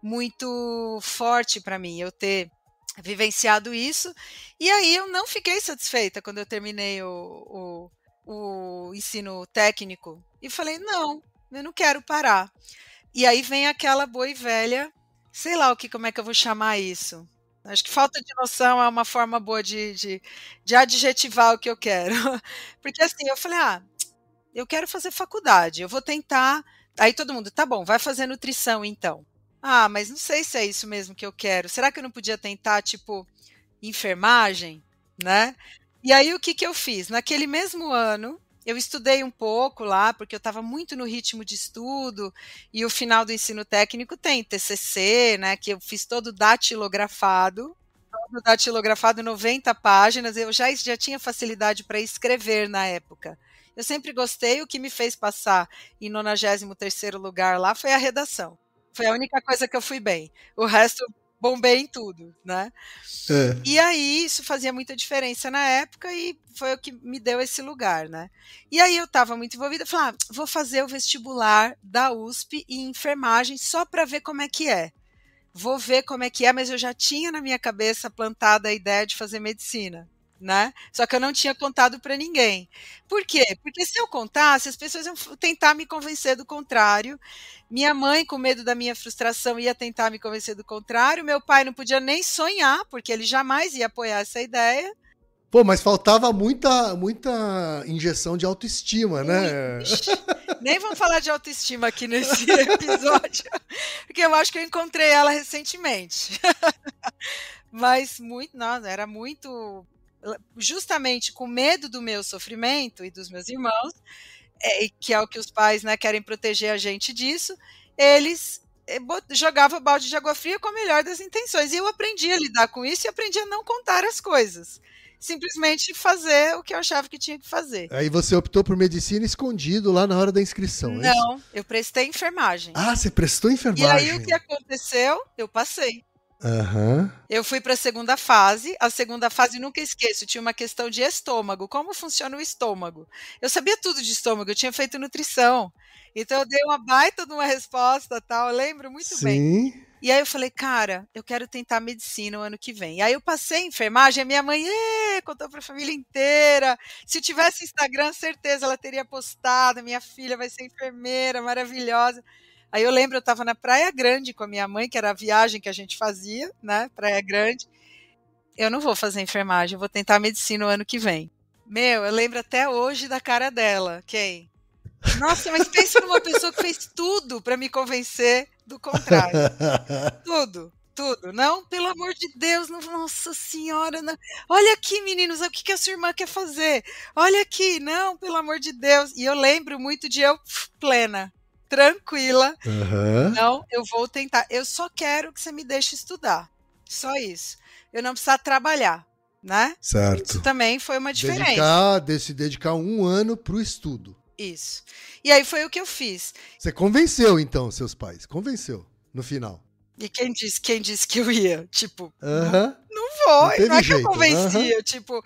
muito forte para mim, eu ter vivenciado isso, e aí eu não fiquei satisfeita quando eu terminei o ensino técnico, e falei: "Não, eu não quero parar". E aí vem aquela boa e velha, sei lá como é que eu vou chamar isso, acho que falta de noção é uma forma boa de adjetivar o que eu quero. Porque assim, eu falei: "Ah, eu quero fazer faculdade, eu vou tentar", aí todo mundo: "Tá bom, vai fazer nutrição então". "Ah, mas não sei se é isso mesmo que eu quero, será que eu não podia tentar, tipo, enfermagem?", né. E aí o que que eu fiz? Naquele mesmo ano, eu estudei um pouco lá, porque eu estava muito no ritmo de estudo, e o final do ensino técnico tem TCC, né, que eu fiz todo datilografado, 90 páginas, eu já tinha facilidade para escrever na época. Eu sempre gostei, o que me fez passar em 93º lugar lá foi a redação. Foi a única coisa que eu fui bem, o resto bombei em tudo, né. É. E aí isso fazia muita diferença na época e foi o que me deu esse lugar, né. E aí eu estava muito envolvida, falei: "Ah, vou fazer o vestibular da USP em enfermagem só para ver como é que é. Vou ver como é que é", mas eu já tinha na minha cabeça plantada a ideia de fazer medicina, né, só que eu não tinha contado para ninguém. Por quê? Porque se eu contasse, as pessoas iam tentar me convencer do contrário, minha mãe, com medo da minha frustração, ia tentar me convencer do contrário, meu pai não podia nem sonhar, porque ele jamais ia apoiar essa ideia. Pô, mas faltava muita injeção de autoestima, né? Ixi, nem vamos falar de autoestima aqui nesse episódio, porque eu acho que eu encontrei ela recentemente. Mas muito não, era muito justamente com medo do meu sofrimento e dos meus irmãos, e que é o que os pais, né, querem proteger a gente disso, eles, jogava balde de água fria com a melhor das intenções. E eu aprendi a lidar com isso e aprendi a não contar as coisas. Simplesmente fazer o que eu achava que tinha que fazer. Aí você optou por medicina escondido lá na hora da inscrição, é isso? Não, eu prestei enfermagem. Ah, você prestou E aí enfermagem. o que aconteceu? Eu passei. Aham. Eu fui para a segunda fase nunca esqueço, tinha uma questão de estômago, como funciona o estômago? Eu sabia tudo de estômago, eu tinha feito nutrição, então eu dei uma baita de uma resposta, tal, eu lembro muito bem. Sim. E aí eu falei: "Cara, eu quero tentar medicina o ano que vem". E aí eu passei em enfermagem, a minha mãe, contou para a família inteira, se tivesse Instagram certeza ela teria postado, minha filha vai ser enfermeira, maravilhosa. Aí eu lembro, eu estava na Praia Grande com a minha mãe, que era a viagem que a gente fazia, né, Praia Grande. Eu não vou fazer enfermagem, eu vou tentar medicina o ano que vem. Meu, eu lembro até hoje da cara dela, Kay. Nossa, mas pensa numa pessoa que fez tudo para me convencer do contrário. Tudo, tudo. Não, pelo amor de Deus, não, nossa senhora, não. Olha aqui, meninos, o que a sua irmã quer fazer? Olha aqui, não, pelo amor de Deus. E eu lembro muito de eu plena, tranquila. Não, eu vou tentar. Eu só quero que você me deixe estudar. Só isso. Eu não precisar trabalhar, né? Certo. Isso também foi uma diferença. Se dedicar 1 ano pro estudo. Isso. E aí foi o que eu fiz. Você convenceu, então, seus pais? Convenceu, no final. E quem disse que eu ia? Tipo, não vou. Não é jeito. Que eu convencia. Tipo,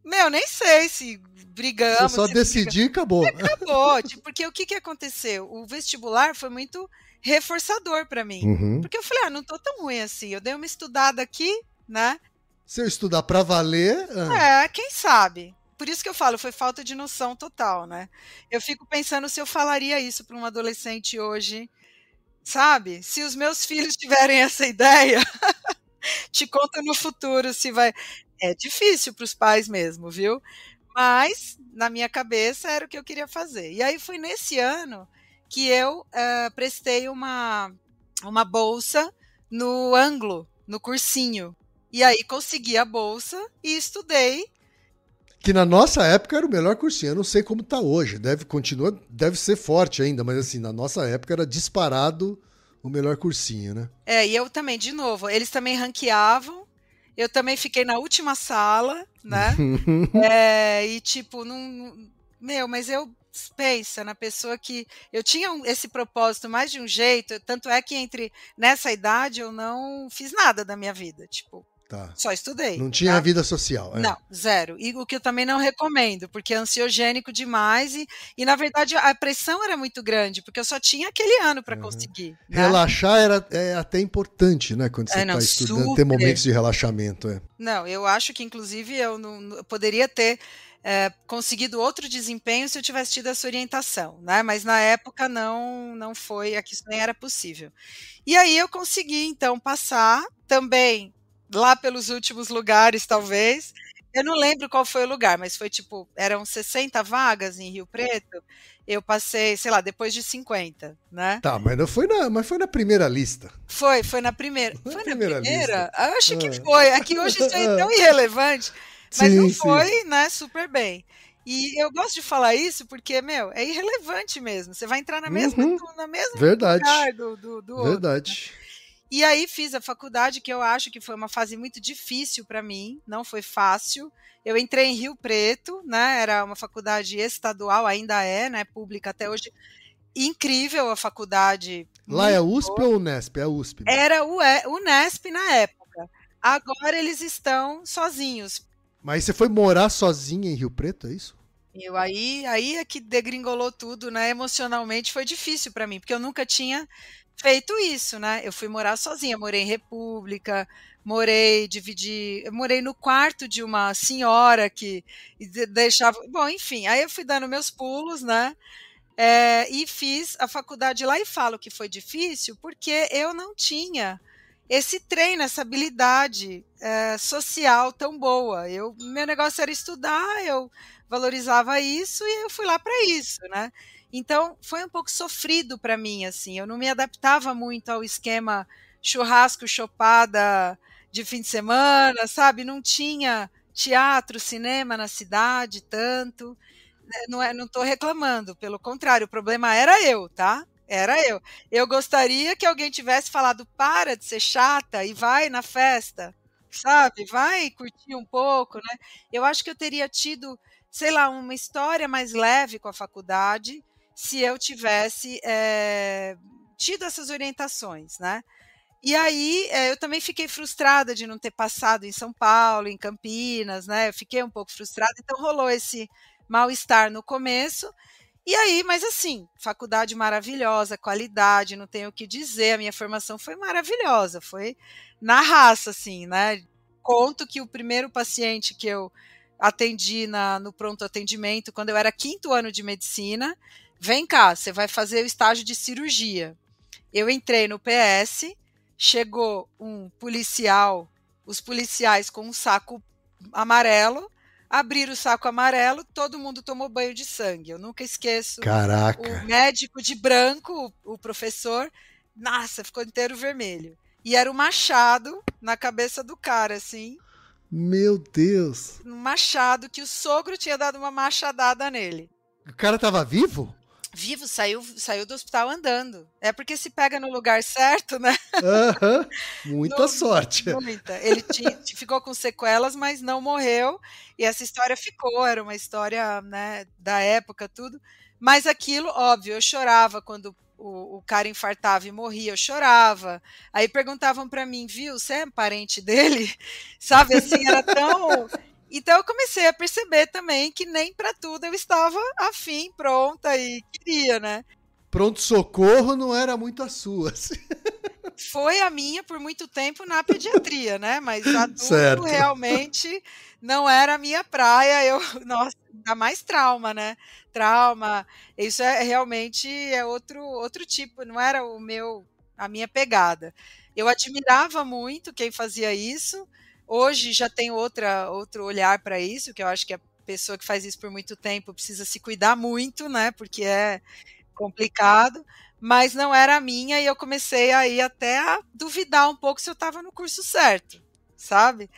meu, nem sei se brigamos. Você só decidir e acabou. Acabou. Tipo, porque o que aconteceu? O vestibular foi muito reforçador para mim. Porque eu falei, não tô tão ruim assim. Eu dei uma estudada aqui, né? Se eu estudar para valer... Quem sabe? Por isso que eu falo, foi falta de noção total, né? Eu fico pensando se eu falaria isso para um adolescente hoje, sabe? Se os meus filhos tiverem essa ideia, te conto no futuro se vai... É difícil para os pais mesmo, viu? Mas, na minha cabeça, era o que eu queria fazer. E aí foi nesse ano que eu prestei uma bolsa no Anglo, no cursinho. E aí consegui a bolsa e estudei. Que na nossa época era o melhor cursinho. Eu não sei como tá hoje. Deve ser forte ainda, mas assim, na nossa época era disparado o melhor cursinho, né? E eu também, de novo, eles também ranqueavam. Eu também fiquei na última sala, né? E tipo, mas eu pensa na pessoa que eu tinha esse propósito mais de um jeito, tanto é que nessa idade eu não fiz nada da minha vida, tipo, só estudei. Não tinha vida social. Não, zero. E o que eu também não recomendo, porque é ansiogênico demais e na verdade a pressão era muito grande, porque eu só tinha aquele ano para conseguir. Né? Relaxar é até importante, né? Quando você está estudando, ter momentos de relaxamento. Não, eu acho que inclusive eu poderia ter conseguido outro desempenho se eu tivesse tido essa orientação, né? Mas na época não foi, aqui isso nem era possível. E aí eu consegui então passar também lá pelos últimos lugares, talvez. Eu não lembro qual foi o lugar, mas foi tipo, eram 60 vagas em Rio Preto. Eu passei, sei lá, depois de 50, né? Tá, mas foi na primeira lista. Foi na primeira. Foi na primeira? Lista. Eu acho que foi. Aqui hoje isso é tão irrelevante. Mas não foi, né, super bem. E eu gosto de falar isso porque, é irrelevante mesmo. Você vai entrar na mesma Verdade. lugar do outro. Verdade. E aí fiz a faculdade, que eu acho que foi uma fase muito difícil para mim, não foi fácil. Eu entrei em Rio Preto, né? Era uma faculdade estadual, ainda é, né? Pública até hoje. Incrível a faculdade. Lá é USP ou Unesp? É USP. Né? Era o Unesp na época. Agora eles estão sozinhos. Mas você foi morar sozinha em Rio Preto, é isso? Aí é que degringolou tudo, né? Emocionalmente foi difícil para mim, porque eu nunca tinha feito isso, né? Eu fui morar sozinha, morei em República, morei no quarto de uma senhora que deixava... Bom, enfim, aí eu fui dando meus pulos, né? E fiz a faculdade lá e falo que foi difícil porque eu não tinha esse treino, essa habilidade social tão boa. Meu negócio era estudar, eu valorizava isso e eu fui lá para isso, né? Então, foi um pouco sofrido para mim, assim, eu não me adaptava muito ao esquema churrasco, chopada de fim de semana, sabe? Não tinha teatro, cinema na cidade tanto. Não estou reclamando, pelo contrário, o problema era eu, tá? Era eu. Eu gostaria que alguém tivesse falado, para de ser chata e vai na festa, sabe? Vai curtir um pouco, né? Eu acho que eu teria tido, sei lá, uma história mais leve com a faculdade se eu tivesse tido essas orientações, né? E aí eu também fiquei frustrada de não ter passado em São Paulo, em Campinas, né? Eu fiquei um pouco frustrada, então rolou esse mal-estar no começo. E aí, mas assim, faculdade maravilhosa, qualidade, não tenho o que dizer, a minha formação foi maravilhosa, foi na raça, assim, né? Conto que o primeiro paciente que eu atendi no pronto atendimento, quando eu era 5º ano de medicina, vem cá, você vai fazer o estágio de cirurgia. Eu entrei no PS, chegou um policial, os policiais com um saco amarelo, abriram o saco amarelo, todo mundo tomou banho de sangue. Eu nunca esqueço. Caraca. O médico de branco, o professor, nossa, ficou inteiro vermelho. E era um machado na cabeça do cara, assim. Meu Deus. Um machado que o sogro tinha dado uma machadada nele. O cara tava vivo? Vivo, saiu do hospital andando. É porque se pega no lugar certo, né? Aham. Muita sorte. Muita. Ele ficou com sequelas, mas não morreu. E essa história ficou, era uma história, né, da época, tudo. Mas aquilo, óbvio, eu chorava quando o cara infartava e morria, eu chorava. Aí perguntavam para mim, viu, você é parente dele? Sabe, assim, era tão... Então eu comecei a perceber também que nem para tudo eu estava afim, pronta e queria, né? Pronto-socorro não era muito a sua. Foi a minha por muito tempo na pediatria, né? Mas adulto Certo. realmente não era a minha praia. Nossa, dá mais trauma, né? Trauma. Isso realmente é outro tipo, não era a minha pegada. Eu admirava muito quem fazia isso. Hoje já tem outro olhar para isso, que eu acho que a pessoa que faz isso por muito tempo precisa se cuidar muito, né? Porque é complicado, mas não era a minha e eu comecei aí até a duvidar um pouco se eu estava no curso certo, sabe?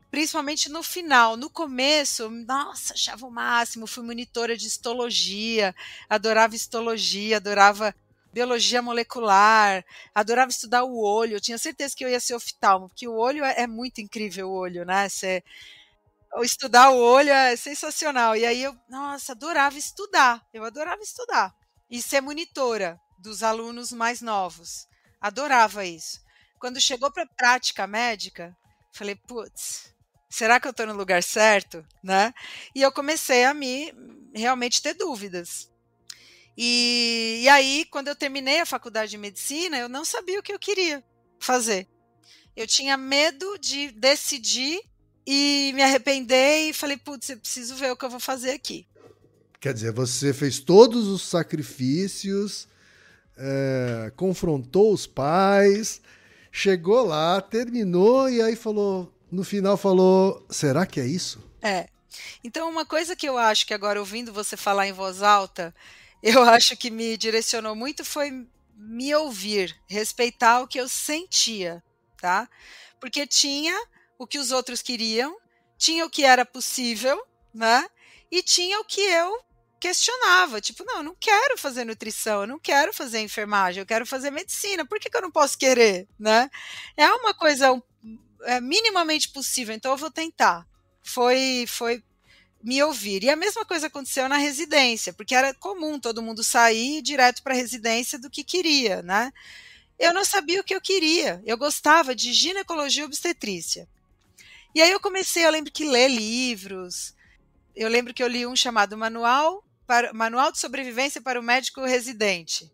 Principalmente no final. No começo, nossa, achava o máximo, fui monitora de histologia, adorava biologia molecular, adorava estudar o olho, eu tinha certeza que eu ia ser oftalmo, porque o olho é muito incrível, o olho, né? Estudar o olho é sensacional. E aí nossa, eu adorava estudar. E ser monitora dos alunos mais novos. Adorava isso. Quando chegou para a prática médica, falei, putz, será que eu estou no lugar certo? Né? E eu comecei a realmente ter dúvidas. E aí, quando eu terminei a faculdade de medicina, eu não sabia o que eu queria fazer. Eu tinha medo de decidir e me arrepender e falei, putz, eu preciso ver o que eu vou fazer aqui. Quer dizer, você fez todos os sacrifícios, confrontou os pais, chegou lá, terminou e aí no final falou, será que é isso? Então uma coisa que eu acho que agora ouvindo você falar em voz alta, eu acho que me direcionou muito foi me ouvir, respeitar o que eu sentia, tá? Porque tinha o que os outros queriam, tinha o que era possível, né? E tinha o que eu questionava, tipo, não, eu não quero fazer nutrição, eu não quero fazer enfermagem, eu quero fazer medicina, por que eu não posso querer, né? É uma coisa minimamente possível, então eu vou tentar. Foi me ouvir. E a mesma coisa aconteceu na residência, porque era comum todo mundo sair direto para a residência do que queria, né? Eu não sabia o que eu queria, eu gostava de ginecologia e obstetrícia. E aí eu lembro que ler livros, eu lembro que eu li um chamado Manual de Sobrevivência para o Médico Residente,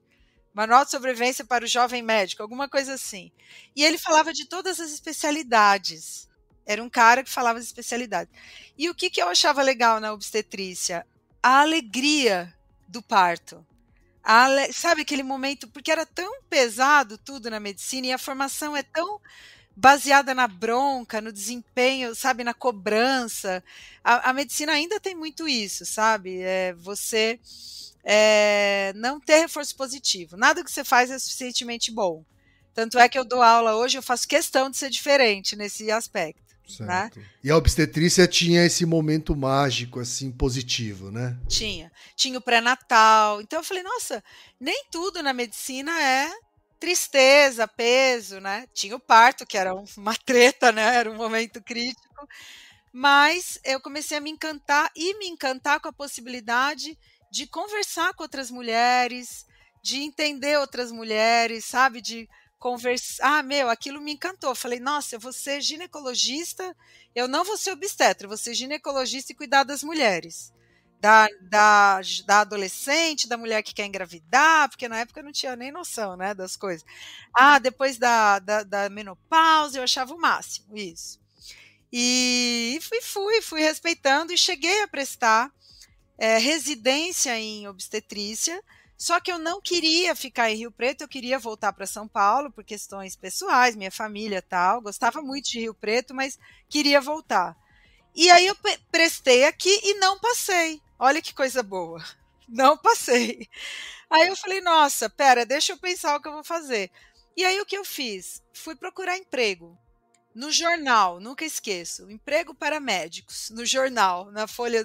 Manual de Sobrevivência para o Jovem Médico, alguma coisa assim. E ele falava de todas as especialidades. Era um cara que falava de especialidades. E o que eu achava legal na obstetrícia? A alegria do parto. Sabe aquele momento, porque era tão pesado tudo na medicina e a formação é tão baseada na bronca, no desempenho, sabe, na cobrança. A medicina ainda tem muito isso, sabe? Você não ter reforço positivo. Nada que você faz é suficientemente bom. Tanto é que eu dou aula hoje, eu faço questão de ser diferente nesse aspecto. Certo. Né? E a obstetrícia tinha esse momento mágico, assim, positivo, né? Tinha o pré-natal. Então eu falei, nossa, nem tudo na medicina é tristeza, peso, né? Tinha o parto, que era uma treta, né? Era um momento crítico. Mas eu comecei a me encantar com a possibilidade de conversar com outras mulheres, de entender outras mulheres, sabe? De conversar. Aquilo me encantou. Falei, nossa, eu vou ser ginecologista, eu não vou ser obstetra, eu vou ser ginecologista e cuidar das mulheres. Da adolescente, da mulher que quer engravidar, porque na época eu não tinha nem noção, né, das coisas. Depois da menopausa, eu achava o máximo isso. E fui respeitando e cheguei a prestar residência em obstetrícia, Só que eu não queria ficar em Rio Preto, eu queria voltar para São Paulo por questões pessoais, minha família e tal. Gostava muito de Rio Preto, mas queria voltar. E aí eu prestei aqui e não passei. Olha que coisa boa. Não passei. Aí eu falei, nossa, pera, deixa eu pensar o que eu vou fazer. E aí o que eu fiz? Fui procurar emprego. No jornal, nunca esqueço, emprego para médicos, no jornal, na Folha,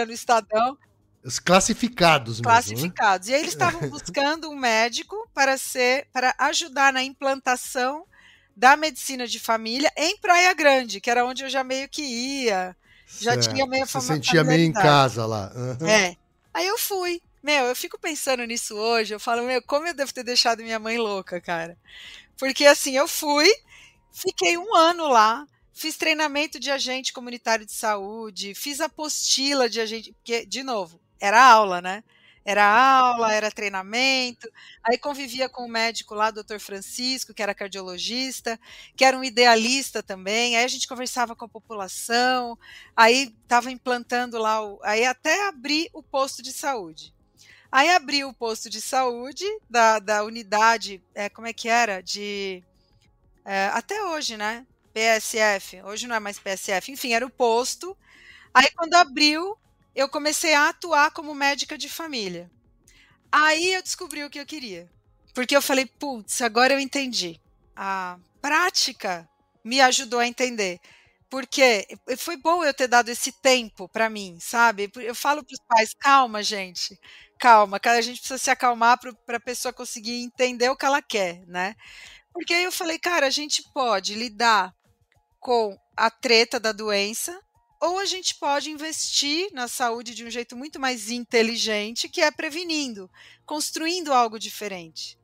no Estadão. Os classificados mesmo, né? Classificados. E aí eles estavam buscando um médico para ajudar na implantação da medicina de família em Praia Grande, que era onde eu já meio que ia, já tinha meio Você sentia meio em casa lá. É. Aí eu fui. Eu fico pensando nisso hoje, eu falo, como eu devo ter deixado minha mãe louca, cara. Porque assim, eu fui, fiquei 1 ano lá, fiz treinamento de agente comunitário de saúde, fiz apostila de agente, porque, de novo, era aula, né? Era treinamento, aí convivia com o médico lá, doutor Francisco, que era cardiologista, que era um idealista também, aí a gente conversava com a população, aí estava implantando lá, aí até abrir o posto de saúde. Aí abri o posto de saúde da unidade, como é que era? Até hoje, né? PSF, hoje não é mais PSF, enfim, era o posto. Aí quando abriu, eu comecei a atuar como médica de família. Aí eu descobri o que eu queria. Porque eu falei, putz, agora eu entendi. A prática me ajudou a entender. Porque foi bom eu ter dado esse tempo para mim, sabe? Eu falo para os pais, calma, gente, calma, a gente precisa se acalmar para a pessoa conseguir entender o que ela quer, né? Porque aí eu falei, cara, a gente pode lidar com a treta da doença, ou a gente pode investir na saúde de um jeito muito mais inteligente, que é prevenindo, construindo algo diferente.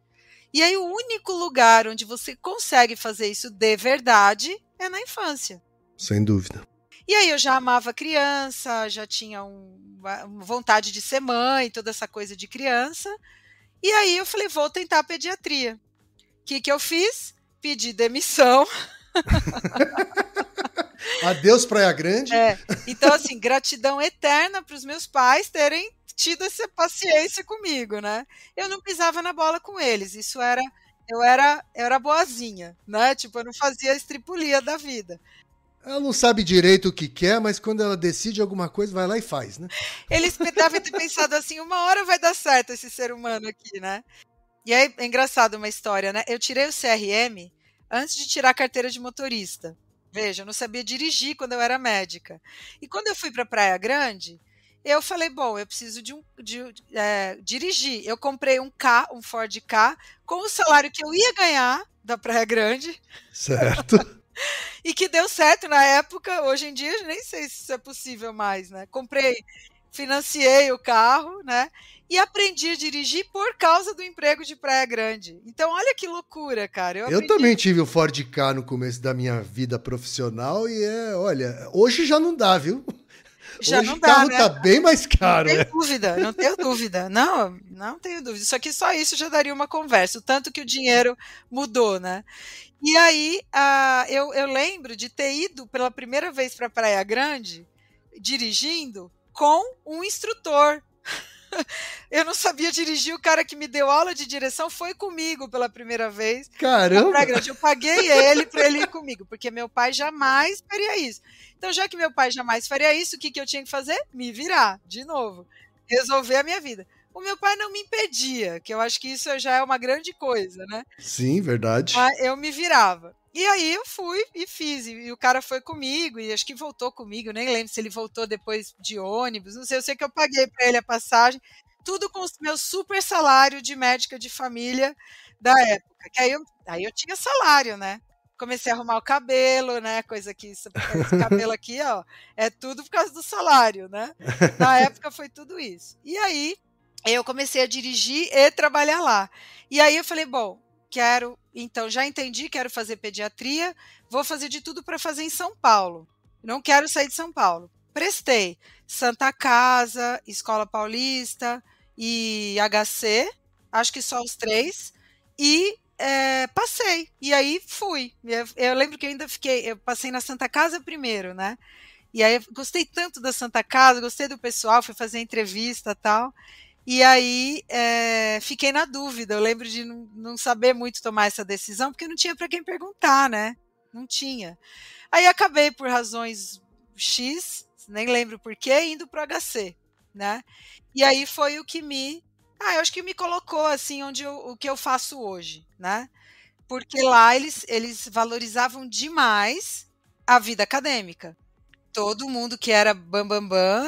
E aí o único lugar onde você consegue fazer isso de verdade é na infância. Sem dúvida. E aí eu já amava criança, já tinha uma vontade de ser mãe, toda essa coisa de criança. E aí eu falei, vou tentar a pediatria. O que eu fiz? Pedi demissão. Adeus, Praia Grande. Então, assim, gratidão eterna para os meus pais terem tido essa paciência comigo, né? Eu não pisava na bola com eles, eu era boazinha, né? Tipo, eu não fazia a estripulia da vida. Ela não sabe direito o que quer, mas quando ela decide alguma coisa, vai lá e faz, né? Eles devem ter pensado assim, uma hora vai dar certo esse ser humano aqui, né? E aí, é engraçado uma história, né? Eu tirei o CRM antes de tirar a carteira de motorista. Veja, eu não sabia dirigir quando eu era médica. E quando eu fui para Praia Grande, eu falei, bom, eu preciso dirigir. Eu comprei um Ford Ka, com o salário que eu ia ganhar da Praia Grande. Certo. E que deu certo na época. Hoje em dia, eu nem sei se isso é possível mais, né? Financiei o carro, né? E aprendi a dirigir por causa do emprego de Praia Grande. Então, olha que loucura, cara. Eu também tive o Ford Ka no começo da minha vida profissional e olha, hoje já não dá, viu? Já hoje não o dá, carro né? tá bem mais caro. Não tenho dúvida, não tenho dúvida. Não tenho dúvida. Só isso já daria uma conversa. O tanto que o dinheiro mudou, né? E aí, eu lembro de ter ido pela primeira vez para Praia Grande, dirigindo, com um instrutor. Eu não sabia dirigir, o cara que me deu aula de direção foi comigo pela primeira vez. Caramba! Eu paguei ele para ele ir comigo, porque meu pai jamais faria isso. Então, já que meu pai jamais faria isso, o que eu tinha que fazer? Me virar, de novo. Resolver a minha vida. O meu pai não me impedia, que eu acho que isso já é uma grande coisa, né? Sim, verdade. Mas eu me virava. E aí eu fui e fiz, e o cara foi comigo, e acho que voltou comigo, nem lembro se ele voltou depois de ônibus, não sei, eu sei que eu paguei para ele a passagem, tudo com o meu super salário de médica de família da época, que aí eu tinha salário, né? Comecei a arrumar o cabelo, né? Coisa que esse cabelo aqui, ó, é tudo por causa do salário, né? Na época foi tudo isso. E aí eu comecei a dirigir e trabalhar lá. E aí eu falei, bom, então já entendi, quero fazer pediatria, vou fazer de tudo para fazer em São Paulo. Não quero sair de São Paulo. Prestei Santa Casa, Escola Paulista e HC, acho que só os 3, e passei. E aí fui. Eu lembro que eu passei na Santa Casa primeiro, né? E aí eu gostei tanto da Santa Casa, gostei do pessoal, fui fazer entrevista e tal. E aí, fiquei na dúvida. Eu lembro de não saber muito tomar essa decisão, porque não tinha para quem perguntar, né? Não tinha. Aí acabei, por razões X, nem lembro por quê, indo para o HC, né? E aí foi o que eu acho que me colocou assim o que eu faço hoje, né? Porque lá eles valorizavam demais a vida acadêmica. Todo mundo que era bam-bam-bam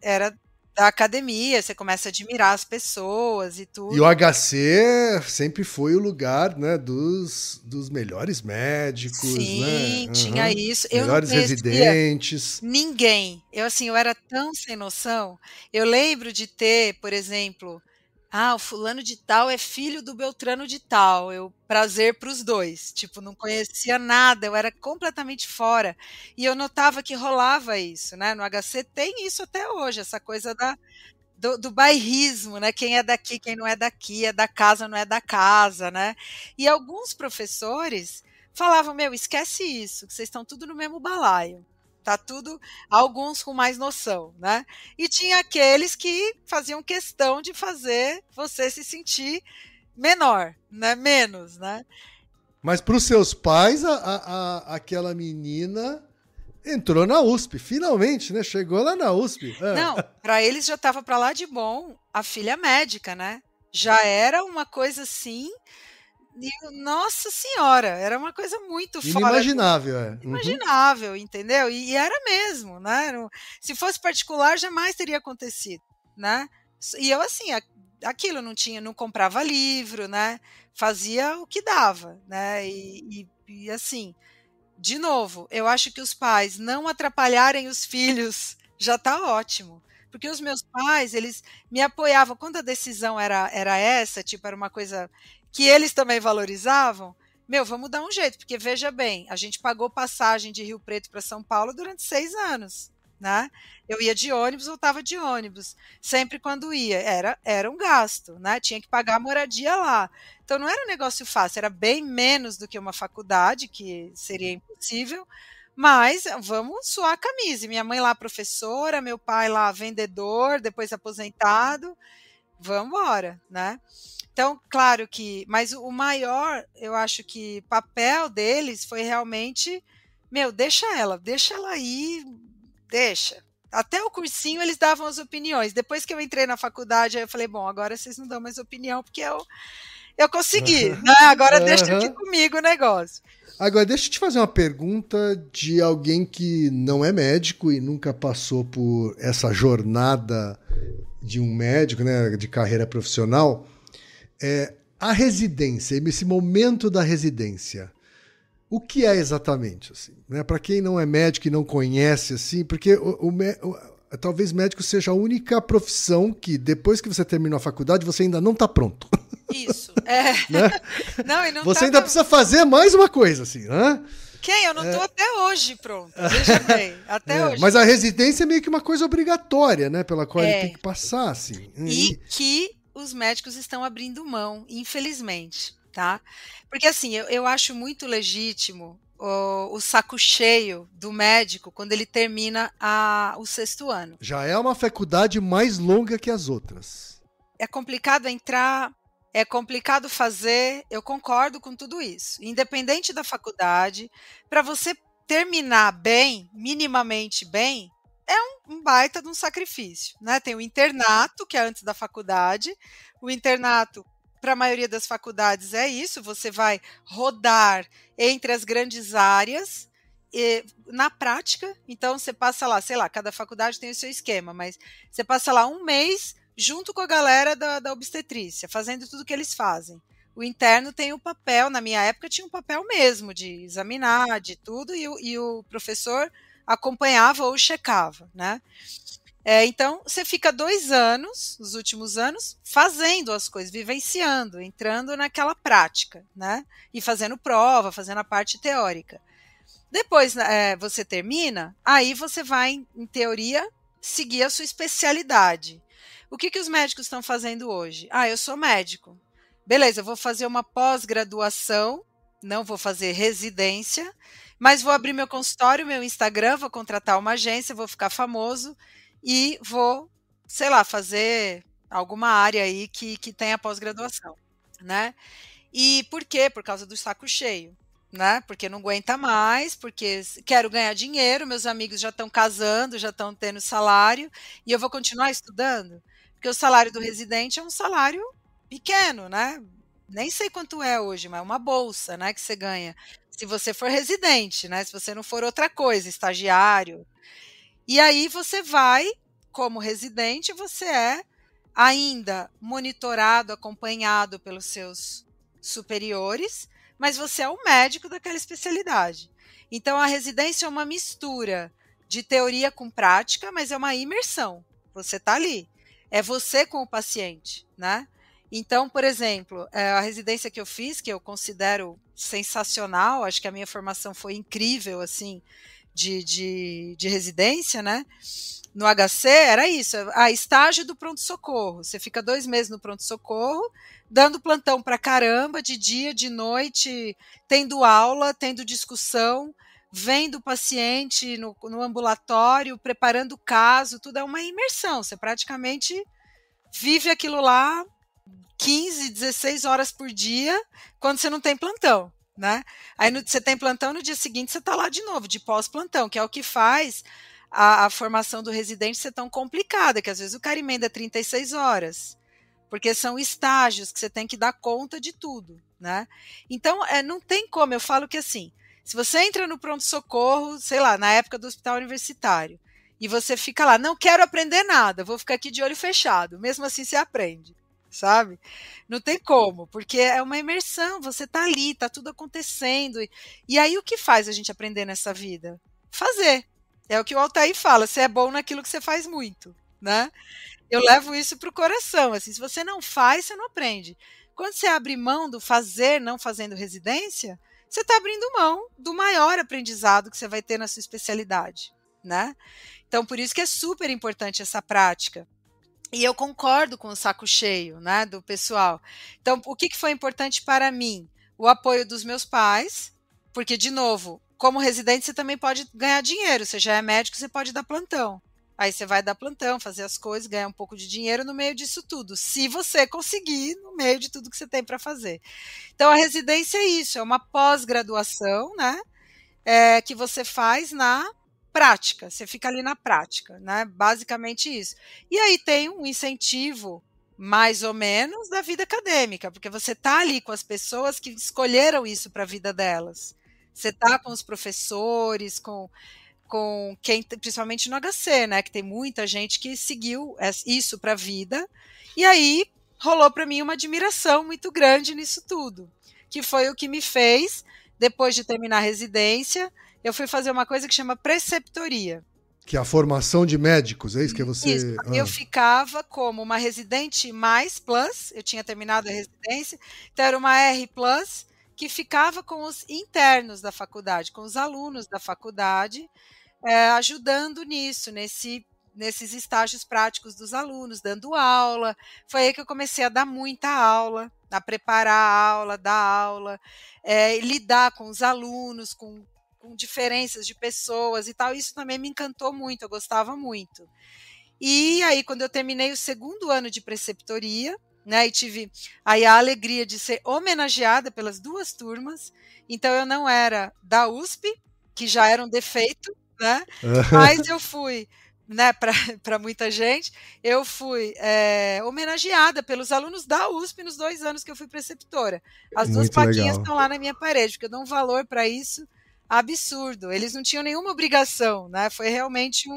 era da academia, você começa a admirar as pessoas e E o tudo. HC sempre foi o lugar, né, dos melhores médicos, né? Sim, tinha Aham. isso. Eu não Melhores conhecia residentes. ninguém. Eu era tão sem noção. Eu lembro de ter, por exemplo, o fulano de tal é filho do Beltrano de tal. Eu prazer para os dois. Tipo, não conhecia nada, eu era completamente fora. E eu notava que rolava isso, né? No HC tem isso até hoje, essa coisa do bairrismo, né? Quem é daqui, quem não é daqui, é da casa, não é da casa, né? E alguns professores falavam: meu, esquece isso, que vocês estão tudo no mesmo balaio. Tá tudo, alguns com mais noção, né? E tinha aqueles que faziam questão de fazer você se sentir menor, né? Menos, né? Mas para os seus pais, aquela menina entrou na USP, finalmente, né? Chegou lá na USP. Não, para eles já estava para lá de bom a filha médica, né? Já era uma coisa assim. Nossa senhora, era uma coisa muito fora Inimaginável, é. Uhum. imaginável, entendeu? E era mesmo, né? Se fosse particular, jamais teria acontecido, né? E eu assim, aquilo não comprava livro, né? Fazia o que dava, né? E assim, de novo, eu acho que os pais não atrapalharem os filhos já está ótimo. Porque os meus pais, eles me apoiavam quando a decisão era essa, tipo, era uma coisa que eles também valorizavam. Meu, vamos dar um jeito, porque veja bem, a gente pagou passagem de Rio Preto para São Paulo durante 6 anos, né? Eu ia de ônibus, voltava de ônibus. Sempre quando ia, era um gasto, né? Tinha que pagar a moradia lá. Então não era um negócio fácil, era bem menos do que uma faculdade, que seria impossível, mas vamos suar a camisa. Minha mãe lá professora, meu pai lá vendedor, depois aposentado, vamos embora, né? Então, claro que, mas o maior, eu acho que papel deles foi realmente, meu, deixa ela aí, deixa. Até o cursinho eles davam as opiniões. Depois que eu entrei na faculdade, aí eu falei, bom, agora vocês não dão mais opinião, porque eu consegui, né? Agora deixa aqui Aham. comigo o negócio. Agora, deixa eu te fazer uma pergunta de alguém que não é médico e nunca passou por essa jornada de um médico, né, de carreira profissional. A residência, esse momento da residência, o que é exatamente? Assim, né? Para quem não é médico e não conhece, assim, porque talvez médico seja a única profissão que depois que você terminou a faculdade você ainda não está pronto. Isso. Né? Não, e não Você tá ainda precisa fazer mais uma coisa, assim, né? Quem? Eu não estou até hoje pronta. Veja bem, até hoje. Mas a residência é meio que uma coisa obrigatória, né? Pela qual ele tem É. que passar, assim. E que os médicos estão abrindo mão, infelizmente, tá? Porque assim, eu acho muito legítimo o saco cheio do médico quando ele termina o 6º ano. Já é uma faculdade mais longa que as outras. É complicado entrar, é complicado fazer, eu concordo com tudo isso. Independente da faculdade, para você terminar bem, minimamente bem, é um baita de um sacrifício, né? Tem o internato, que é antes da faculdade. O internato, para a maioria das faculdades, é isso: você vai rodar entre as grandes áreas. Na prática, então você passa lá, sei lá, cada faculdade tem o seu esquema, mas você passa lá um mês junto com a galera da obstetrícia, fazendo tudo que eles fazem. O interno tem o papel, na minha época tinha um papel mesmo, de examinar, de tudo, e o professor acompanhava ou checava, né? Então, você fica 2 anos, os últimos anos, fazendo as coisas, vivenciando, entrando naquela prática, né? E fazendo prova, fazendo a parte teórica. Depois você termina, aí você vai, em teoria, seguir a sua especialidade. O que os médicos estão fazendo hoje? Eu sou médico. Beleza, eu vou fazer uma pós-graduação, não vou fazer residência, mas vou abrir meu consultório, meu Instagram, vou contratar uma agência, vou ficar famoso e vou, sei lá, fazer alguma área aí que tenha pós-graduação, né. E por quê? Por causa do saco cheio, né, porque não aguenta mais, porque quero ganhar dinheiro, meus amigos já estão casando, já estão tendo salário, e eu vou continuar estudando? Porque o salário do residente é um salário pequeno, né, nem sei quanto é hoje, mas é uma bolsa, né, que você ganha, se você for residente, né, se você não for outra coisa, estagiário. E aí você vai, como residente, você é ainda monitorado, acompanhado pelos seus superiores, mas você é o médico daquela especialidade. Então a residência é uma mistura de teoria com prática, mas é uma imersão. Você está ali. É você com o paciente, né? Então, por exemplo, a residência que eu fiz, que eu considero sensacional, acho que a minha formação foi incrível, assim, de residência, né? No HC era isso, estágio do pronto-socorro. Você fica 2 meses no pronto-socorro, dando plantão pra caramba, de dia, de noite, tendo aula, tendo discussão, vendo o paciente no ambulatório, preparando o caso, tudo é uma imersão. Você praticamente vive aquilo lá 15, 16 horas por dia, quando você não tem plantão, né? Aí você tem plantão, no dia seguinte você está lá de novo, de pós-plantão, que é o que faz a formação do residente ser tão complicada, que às vezes o cara emenda 36 horas, porque são estágios que você tem que dar conta de tudo, né? Então, não tem como, eu falo que assim, se você entra no pronto-socorro, sei lá, na época do hospital universitário, e você fica lá, não quero aprender nada, vou ficar aqui de olho fechado, mesmo assim você aprende, sabe? Não tem como, porque é uma imersão, você tá ali, tá tudo acontecendo, e aí o que faz a gente aprender nessa vida? Fazer. É o que o Altair fala, você é bom naquilo que você faz muito, né? Eu levo isso pro coração, assim, se você não faz, você não aprende. Quando você abre mão do fazer, não fazendo residência, você está abrindo mão do maior aprendizado que você vai ter na sua especialidade, né? Então, por isso que é super importante essa prática. E eu concordo com o saco cheio, né, do pessoal. Então, o que foi importante para mim? O apoio dos meus pais, porque, de novo, como residente, você também pode ganhar dinheiro. Você já é médico, você pode dar plantão. Aí você vai dar plantão, fazer as coisas, ganhar um pouco de dinheiro no meio disso tudo, se você conseguir no meio de tudo que você tem para fazer. Então, a residência é isso, é uma pós-graduação, né, que você faz na prática, você fica ali na prática, né? Basicamente isso. E aí tem um incentivo, mais ou menos, da vida acadêmica, porque você está ali com as pessoas que escolheram isso para a vida delas. Você está com os professores, com quem, principalmente no HC, né? Que tem muita gente que seguiu isso para a vida. E aí rolou para mim uma admiração muito grande nisso tudo, que foi o que me fez, depois de terminar a residência, eu fui fazer uma coisa que chama preceptoria. Que é a formação de médicos, é isso que você... Isso, eu ficava como uma residente mais plus, eu tinha terminado a residência, então era uma R plus, que ficava com os internos da faculdade, com os alunos da faculdade, ajudando nisso, nesses estágios práticos dos alunos, dando aula. Foi aí que eu comecei a dar muita aula, a preparar a aula, dar aula, lidar com os alunos, com diferenças de pessoas e tal. Isso também me encantou muito, eu gostava muito. E aí, quando eu terminei o 2º ano de preceptoria, né, e tive aí a alegria de ser homenageada pelas 2 turmas, então eu não era da USP, que já era um defeito, né, mas eu fui, né, para muita gente, eu fui homenageada pelos alunos da USP nos 2 anos que eu fui preceptora. As 2 plaquinhas estão lá na minha parede, porque eu dou um valor para isso absurdo. Eles não tinham nenhuma obrigação, né? Foi realmente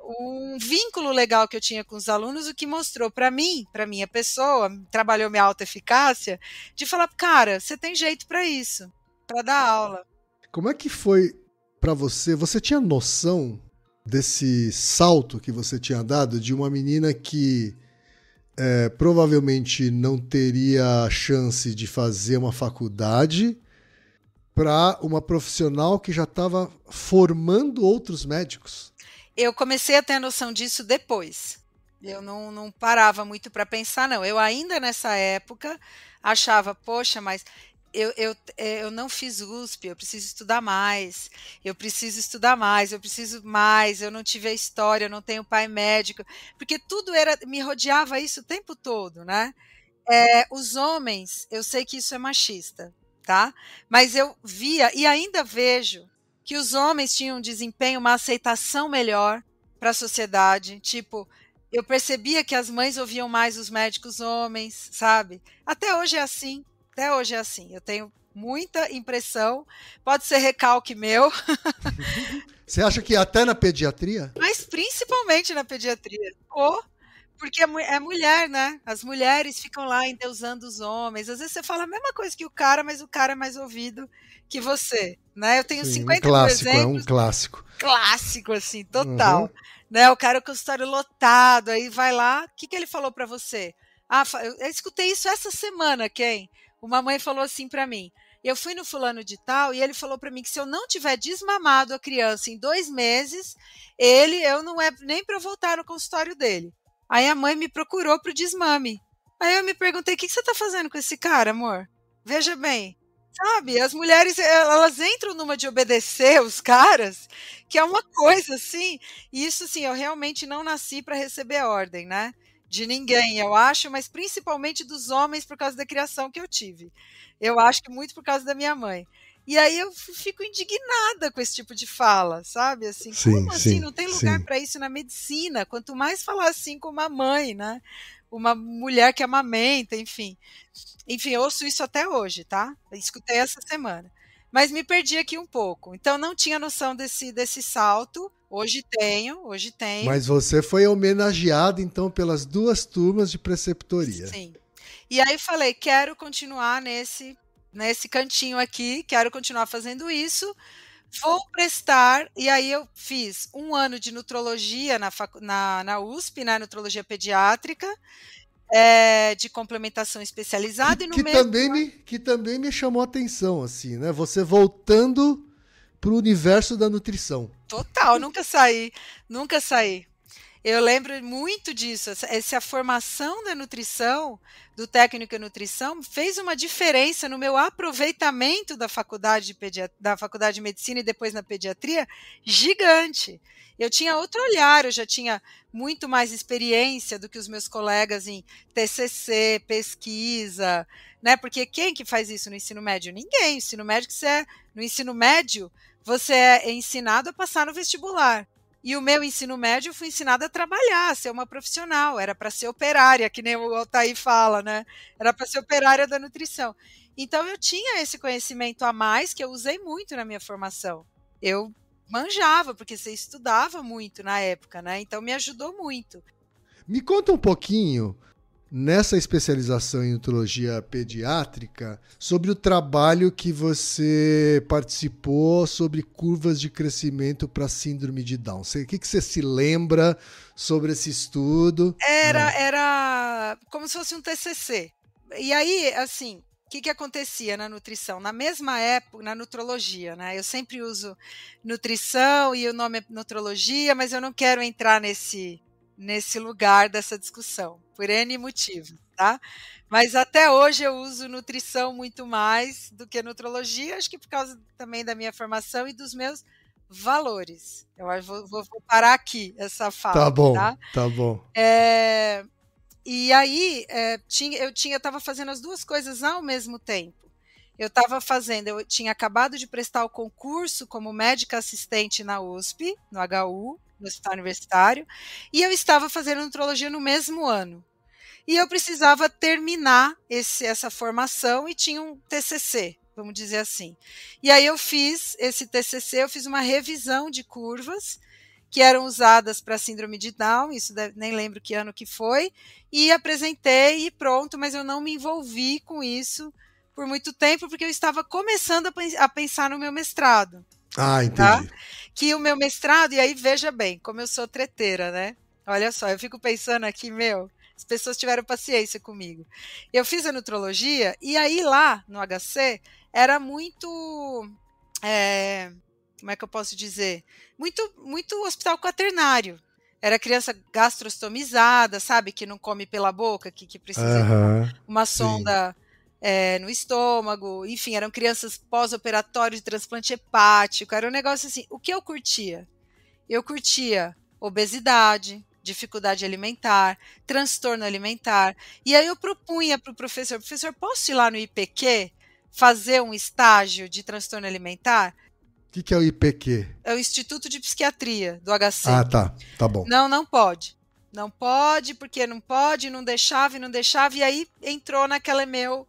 um vínculo legal que eu tinha com os alunos, o que mostrou para mim, para minha pessoa, trabalhou minha autoeficácia, de falar, cara, você tem jeito para isso, para dar aula. Como é que foi para você? Você tinha noção desse salto que você tinha dado de uma menina que provavelmente não teria a chance de fazer uma faculdade para uma profissional que já estava formando outros médicos? Eu comecei a ter a noção disso depois. Eu não parava muito para pensar, não. Eu ainda nessa época achava, poxa, mas eu não fiz USP, eu preciso estudar mais, eu preciso estudar mais, eu preciso mais, eu não tive a história, eu não tenho pai médico, porque tudo me rodeava isso o tempo todo, né? Os homens, eu sei que isso é machista, tá? Mas eu via e ainda vejo que os homens tinham um desempenho, uma aceitação melhor para a sociedade. Tipo, eu percebia que as mães ouviam mais os médicos homens, sabe? Até hoje é assim. Até hoje é assim. Eu tenho muita impressão. Pode ser recalque meu, Você acha que até na pediatria? mas principalmente na pediatria. Porque é mulher, né? As mulheres ficam lá endeusando os homens. Às vezes você fala a mesma coisa que o cara, mas o cara é mais ouvido que você, né? Eu tenho Sim, 50 mil é um exemplos, clássico. clássico, assim, Uhum. total. Né? O cara com o consultório lotado, aí vai lá, o que, que ele falou para você? Ah, eu escutei isso essa semana, quem? Uma mãe falou assim para mim. Eu fui no fulano de tal e ele falou para mim que se eu não tiver desmamado a criança em 2 meses, eu não é nem para eu voltar no consultório dele. Aí a mãe me procurou pro desmame. Aí eu me perguntei, o que você tá fazendo com esse cara, amor? Veja bem, sabe, as mulheres, elas entram numa de obedecer os caras, que é uma coisa assim, e isso assim, eu realmente não nasci para receber ordem, né, de ninguém, eu acho, mas principalmente dos homens por causa da criação que eu tive. Eu acho que muito por causa da minha mãe. E aí eu fico indignada com esse tipo de fala, sabe, assim, Sim, como assim? sim, Não tem lugar sim. para isso na medicina, quanto mais falar assim com uma mãe, né, uma mulher que amamenta, enfim. Enfim, eu ouço isso até hoje, tá? Eu escutei essa semana. Mas me perdi aqui um pouco. Então não tinha noção desse salto. Hoje tenho, hoje tenho. Mas você foi homenageado, então, pelas 2 turmas de preceptoria. Sim. E aí falei, quero continuar nesse cantinho aqui, quero continuar fazendo isso. Vou prestar, e aí eu fiz 1 ano de nutrologia na USP, né, nutrologia pediátrica, de complementação Que, especializada, e no que, mesmo também me, que também me chamou a atenção, assim, né? Você voltando pro universo da nutrição. total, nunca saí, nunca saí. Eu lembro muito disso, essa formação da nutrição, do técnico em nutrição, fez uma diferença no meu aproveitamento da faculdade de medicina e depois na pediatria, gigante. Eu tinha outro olhar, eu já tinha muito mais experiência do que os meus colegas em TCC, pesquisa, né? Porque quem que faz isso no ensino médio? Ninguém. No ensino médio, você é ensinado a passar no vestibular. E o meu ensino médio, eu fui ensinada a trabalhar, a ser uma profissional, era para ser operária, que nem o Altair fala, né? Era para ser operária da nutrição. Então eu tinha esse conhecimento a mais que eu usei muito na minha formação. Eu manjava, porque você estudava muito na época, né? Então me ajudou muito. Me conta um pouquinho, nessa especialização em nutrologia pediátrica, sobre o trabalho que você participou sobre curvas de crescimento para síndrome de Down. O que você se lembra sobre esse estudo? Era como se fosse um TCC. E aí, assim, o que acontecia na nutrição? Na mesma época, na nutrologia, né? Eu sempre uso nutrição e o nome é nutrologia, mas eu não quero entrar nesse lugar dessa discussão, por N motivos, tá? Mas até hoje eu uso nutrição muito mais do que nutrologia, acho que por causa também da minha formação e dos meus valores. Eu vou parar aqui essa Tá fala, bom, tá? tá bom. E aí, eu estava fazendo as 2 coisas ao mesmo tempo. Eu tinha acabado de prestar o concurso como médica assistente na USP, no HU, no Hospital Universitário, e eu estava fazendo nutrologia no mesmo ano. E eu precisava terminar essa formação e tinha um TCC, vamos dizer assim. E aí eu fiz esse TCC, eu fiz uma revisão de curvas que eram usadas para síndrome de Down, nem lembro que ano que foi, e apresentei e pronto, mas eu não me envolvi com isso por muito tempo, porque eu estava começando a pensar no meu mestrado. Ah, Tá? entendi. Que o meu mestrado, e aí veja bem, como eu sou treteira, né? Olha só, eu fico pensando aqui, as pessoas tiveram paciência comigo. Eu fiz a nutrologia, e aí lá no HC era muito. Como é que eu posso dizer? Muito hospital quaternário. Era criança gastrostomizada, sabe? Que não come pela boca, que precisa de Aham, uma sim. sonda no estômago, enfim, eram crianças pós-operatório de transplante hepático, era um negócio assim. O que eu curtia? Eu curtia obesidade, dificuldade alimentar, transtorno alimentar, e aí eu propunha para o professor: professor, posso ir lá no IPQ fazer um estágio de transtorno alimentar? O que é o IPQ? É o Instituto de Psiquiatria do HC. Ah, tá bom. Não pode. Não pode, porque não pode, não deixava, e aí entrou naquela meu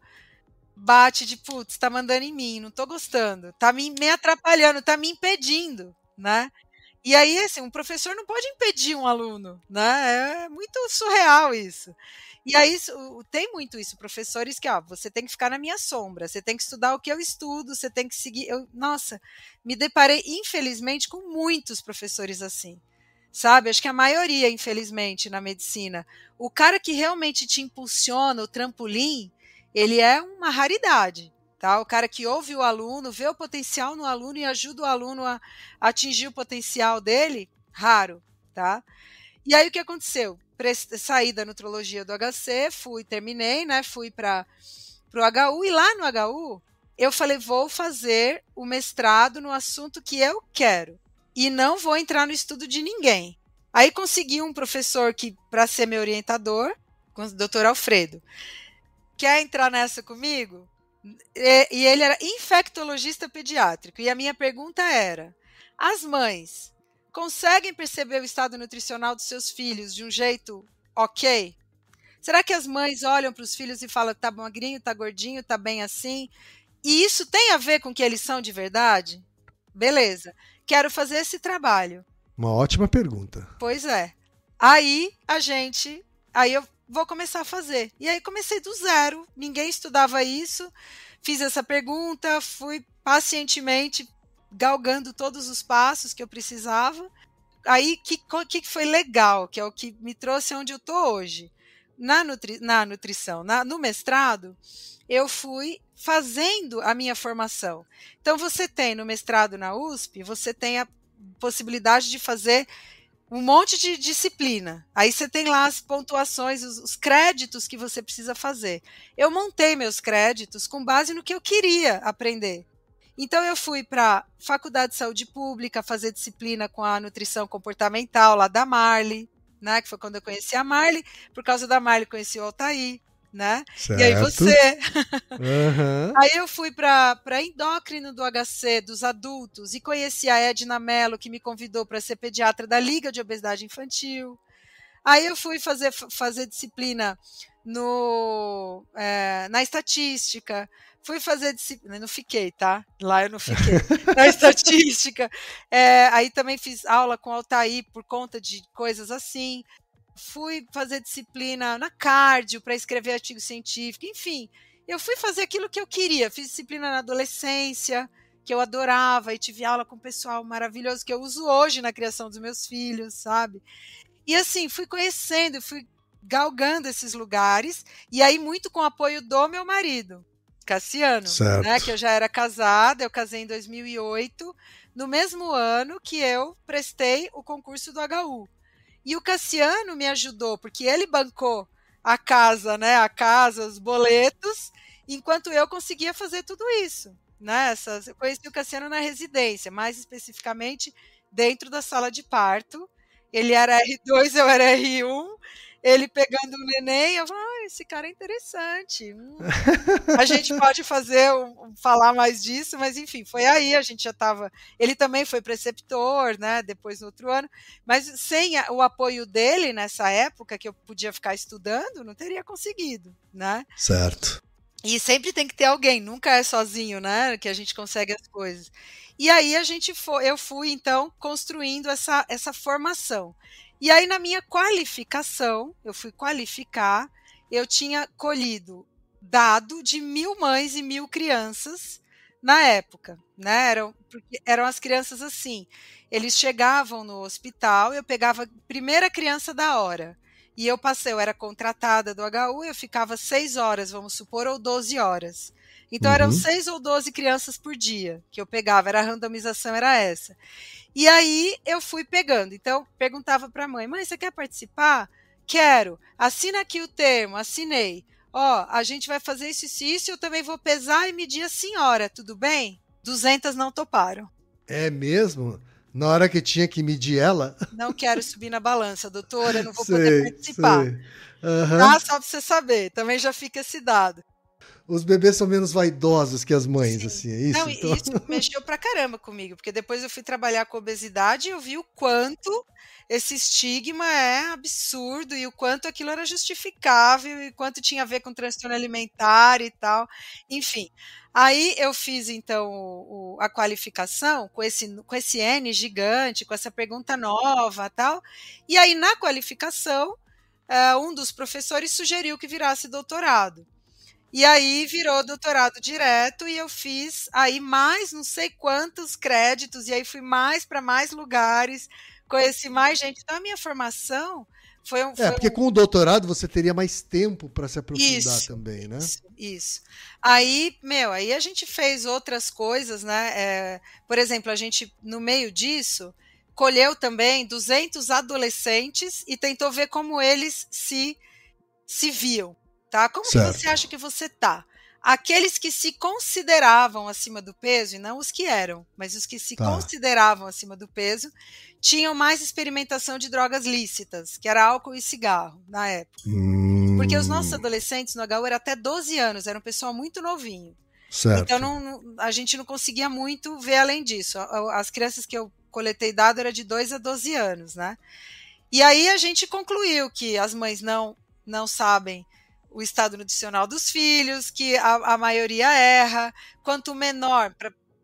bate de, putz, tá mandando em mim, não tô gostando, tá me atrapalhando, tá me impedindo, né? E aí, assim, um professor não pode impedir um aluno, né? É muito surreal isso. E aí, tem muito isso, professores que, você tem que ficar na minha sombra, você tem que estudar o que eu estudo, você tem que seguir. Nossa, me deparei, infelizmente, com muitos professores assim, sabe? Acho que a maioria, infelizmente, na medicina. O cara que realmente te impulsiona, o trampolim, ele é uma raridade. Tá? O cara que ouve o aluno, vê o potencial no aluno e ajuda o aluno a atingir o potencial dele, raro, tá? E aí o que aconteceu? Saí da nutrologia do HC, terminei, né? Fui para o HU, e lá no HU eu falei: vou fazer o mestrado no assunto que eu quero e não vou entrar no estudo de ninguém. Aí consegui um professor que para ser meu orientador, o Dr. Alfredo. Quer entrar nessa comigo? E ele era infectologista pediátrico. E a minha pergunta era: as mães conseguem perceber o estado nutricional dos seus filhos de um jeito ok? Será que as mães olham para os filhos e falam: tá magrinho, tá gordinho, tá bem assim? E isso tem a ver com o que eles são de verdade? Beleza, quero fazer esse trabalho. Uma ótima pergunta. Pois é. Aí eu vou começar a fazer. E aí comecei do zero, ninguém estudava isso, fiz essa pergunta, fui pacientemente galgando todos os passos que eu precisava. Aí que foi legal, que é o que me trouxe onde eu estou hoje. Na nutrição, no mestrado, eu fui fazendo a minha formação. Então você tem no mestrado na USP, você tem a possibilidade de fazer um monte de disciplina. Aí você tem lá as pontuações, os créditos que você precisa fazer. Eu montei meus créditos com base no que eu queria aprender. Então eu fui para a Faculdade de Saúde Pública fazer disciplina com a nutrição comportamental lá da Marli, né, que foi quando eu conheci a Marli. Por causa da Marli conheci o Altair, né? Certo. E aí você. Uhum. Aí eu fui para endócrino do HC dos adultos e conheci a Edna Mello, que me convidou para ser pediatra da Liga de Obesidade Infantil. Aí eu fui fazer disciplina na estatística, fui fazer disciplina, não fiquei, tá? Lá eu não fiquei. Na estatística, aí também fiz aula com Altair por conta de coisas assim. Fui fazer disciplina na cardio para escrever artigo científico, enfim. Eu fui fazer aquilo que eu queria. Fiz disciplina na adolescência, que eu adorava, e tive aula com um pessoal maravilhoso que eu uso hoje na criação dos meus filhos, sabe? E assim, fui conhecendo, fui galgando esses lugares, e aí muito com o apoio do meu marido, Cassiano, né, que eu já era casada, eu casei em 2008, no mesmo ano que eu prestei o concurso do HU. E o Cassiano me ajudou, porque ele bancou a casa, né, os boletos, enquanto eu conseguia fazer tudo isso, né? Eu conheci o Cassiano na residência, mais especificamente dentro da sala de parto. Ele era R2, eu era R1, ele pegando o neném, eu falei: esse cara é interessante. A gente pode falar mais disso, mas enfim, foi aí, a gente já estava. Ele também foi preceptor, né? Depois no outro ano, mas sem o apoio dele nessa época, que eu podia ficar estudando, não teria conseguido, né? Certo. E sempre tem que ter alguém, nunca é sozinho, né? Que a gente consegue as coisas. E aí eu fui então construindo essa formação. E aí na minha qualificação, eu fui qualificar, eu tinha colhido dado de 1.000 mães e 1.000 crianças na época, né? Eram as crianças assim, eles chegavam no hospital, eu pegava a primeira criança da hora, e eu era contratada do HU, eu ficava 6 horas, vamos supor, ou 12 horas. Então eram 6 ou 12 crianças por dia que eu pegava, a randomização era essa. E aí eu fui pegando, então perguntava para a mãe: mãe, você quer participar? Quero, assina aqui o termo, assinei. ó, a gente vai fazer isso, eu também vou pesar e medir a senhora, tudo bem? 200 não toparam. É mesmo? Na hora que tinha que medir ela? Não quero subir na balança, doutora, eu não vou poder Sei, participar. sei. Aham. Tá? Só pra você saber, também já fica esse dado. Os bebês são menos vaidosos que as mães, Sim. assim, é isso? Não, Então, e isso mexeu pra caramba comigo, porque depois eu fui trabalhar com obesidade e eu vi o quanto esse estigma é absurdo e o quanto aquilo era justificável e quanto tinha a ver com transtorno alimentar e tal. Enfim, aí eu fiz então a qualificação com esse N gigante, com essa pergunta nova e tal. E aí na qualificação, um dos professores sugeriu que virasse doutorado. E aí virou doutorado direto e eu fiz aí mais não sei quantos créditos e aí fui mais para mais lugares, conheci mais gente. Então a minha formação porque com o doutorado você teria mais tempo para se aprofundar isso, também, né? isso. Aí, aí a gente fez outras coisas, né? Por exemplo, a gente, no meio disso, colheu também 200 adolescentes e tentou ver como eles se viam. Tá? Como que você acha que você tá? Aqueles que se consideravam acima do peso, e não os que eram, mas os que se consideravam acima do peso, tinham mais experimentação de drogas lícitas, que era álcool e cigarro, na época. Porque os nossos adolescentes no HU eram até 12 anos, era um pessoal muito novinho. Certo. Então a gente não conseguia muito ver além disso. As crianças que eu coletei dado era de 2 a 12 anos, né? E aí a gente concluiu que as mães não sabem o estado nutricional dos filhos, que a maioria erra, quanto menor,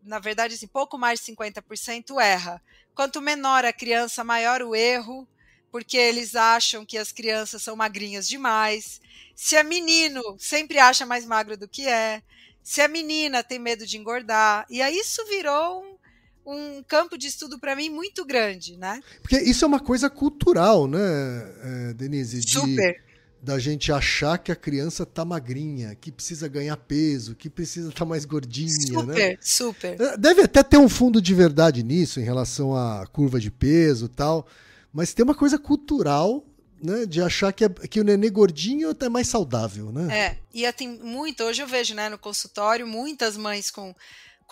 na verdade, assim, pouco mais de 50% erra. Quanto menor a criança, maior o erro, porque eles acham que as crianças são magrinhas demais. Se é menino, sempre acha mais magro do que é. Se é menina, tem medo de engordar. E aí isso virou um campo de estudo para mim muito grande, né? Porque isso é uma coisa cultural, né, Denise? Super. Da gente achar que a criança tá magrinha, que precisa ganhar peso, que precisa estar mais gordinha, né? Super. Deve até ter um fundo de verdade nisso, em relação à curva de peso e tal, mas tem uma coisa cultural, né, de achar que o nenê gordinho é mais saudável, né? E tem hoje eu vejo, né, no consultório, muitas mães com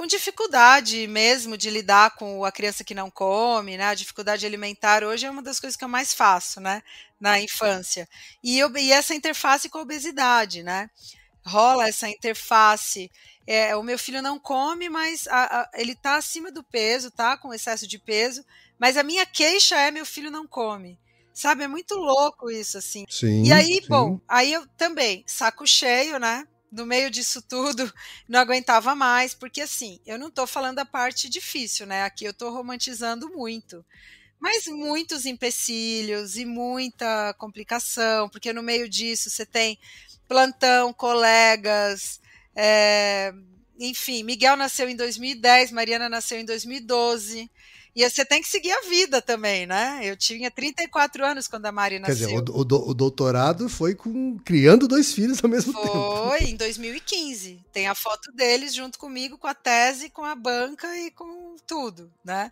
dificuldade mesmo de lidar com a criança que não come, né? A dificuldade alimentar hoje é uma das coisas que eu mais faço, né? Na infância. E essa interface com a obesidade, né? Rola essa interface. O meu filho não come, mas ele está acima do peso, tá? Com excesso de peso. Mas a minha queixa é meu filho não come. Sabe? É muito louco isso, assim. Sim, e aí, sim. bom, aí eu também, saco cheio, né? No meio disso tudo, não aguentava mais, porque assim, eu não estou falando da parte difícil, né? Aqui eu estou romantizando muito. Mas muitos empecilhos e muita complicação, porque no meio disso você tem plantão, colegas, enfim, Miguel nasceu em 2010, Mariana nasceu em 2012. E você tem que seguir a vida também, né? Eu tinha 34 anos quando a Mari nasceu. Quer dizer, o doutorado foi criando 2 filhos ao mesmo tempo. Foi, em 2015. Tem a foto deles junto comigo, com a tese, com a banca e com tudo, né?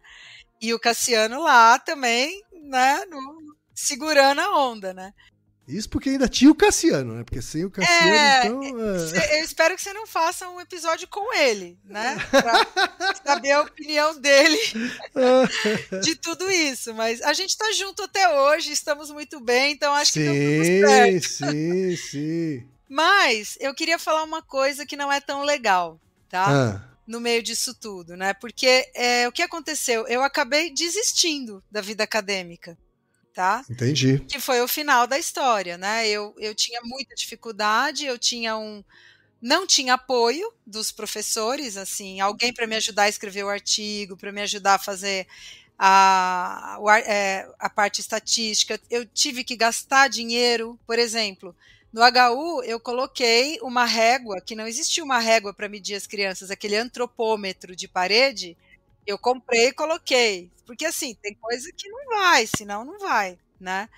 E o Cassiano lá também, né? Segurando a onda, né? Isso porque ainda tinha o Cassiano, né? Porque sem o Cassiano, então... Eu espero que você não faça um episódio com ele, né? Pra saber a opinião dele de tudo isso. Mas a gente tá junto até hoje, estamos muito bem, então acho que deu tudo certo. Sim. Mas eu queria falar uma coisa que não é tão legal, tá? No meio disso tudo, né? Porque o que aconteceu? Eu acabei desistindo da vida acadêmica. Tá? Entendi. Que foi o final da história, né? Eu tinha muita dificuldade, não tinha apoio dos professores, assim, alguém para me ajudar a escrever o artigo, para me ajudar a fazer a parte estatística. Eu tive que gastar dinheiro, por exemplo, no HU eu coloquei uma régua, que não existia uma régua para medir as crianças, aquele antropômetro de parede. Eu comprei e coloquei, porque assim, tem coisa que não vai, senão não vai, né?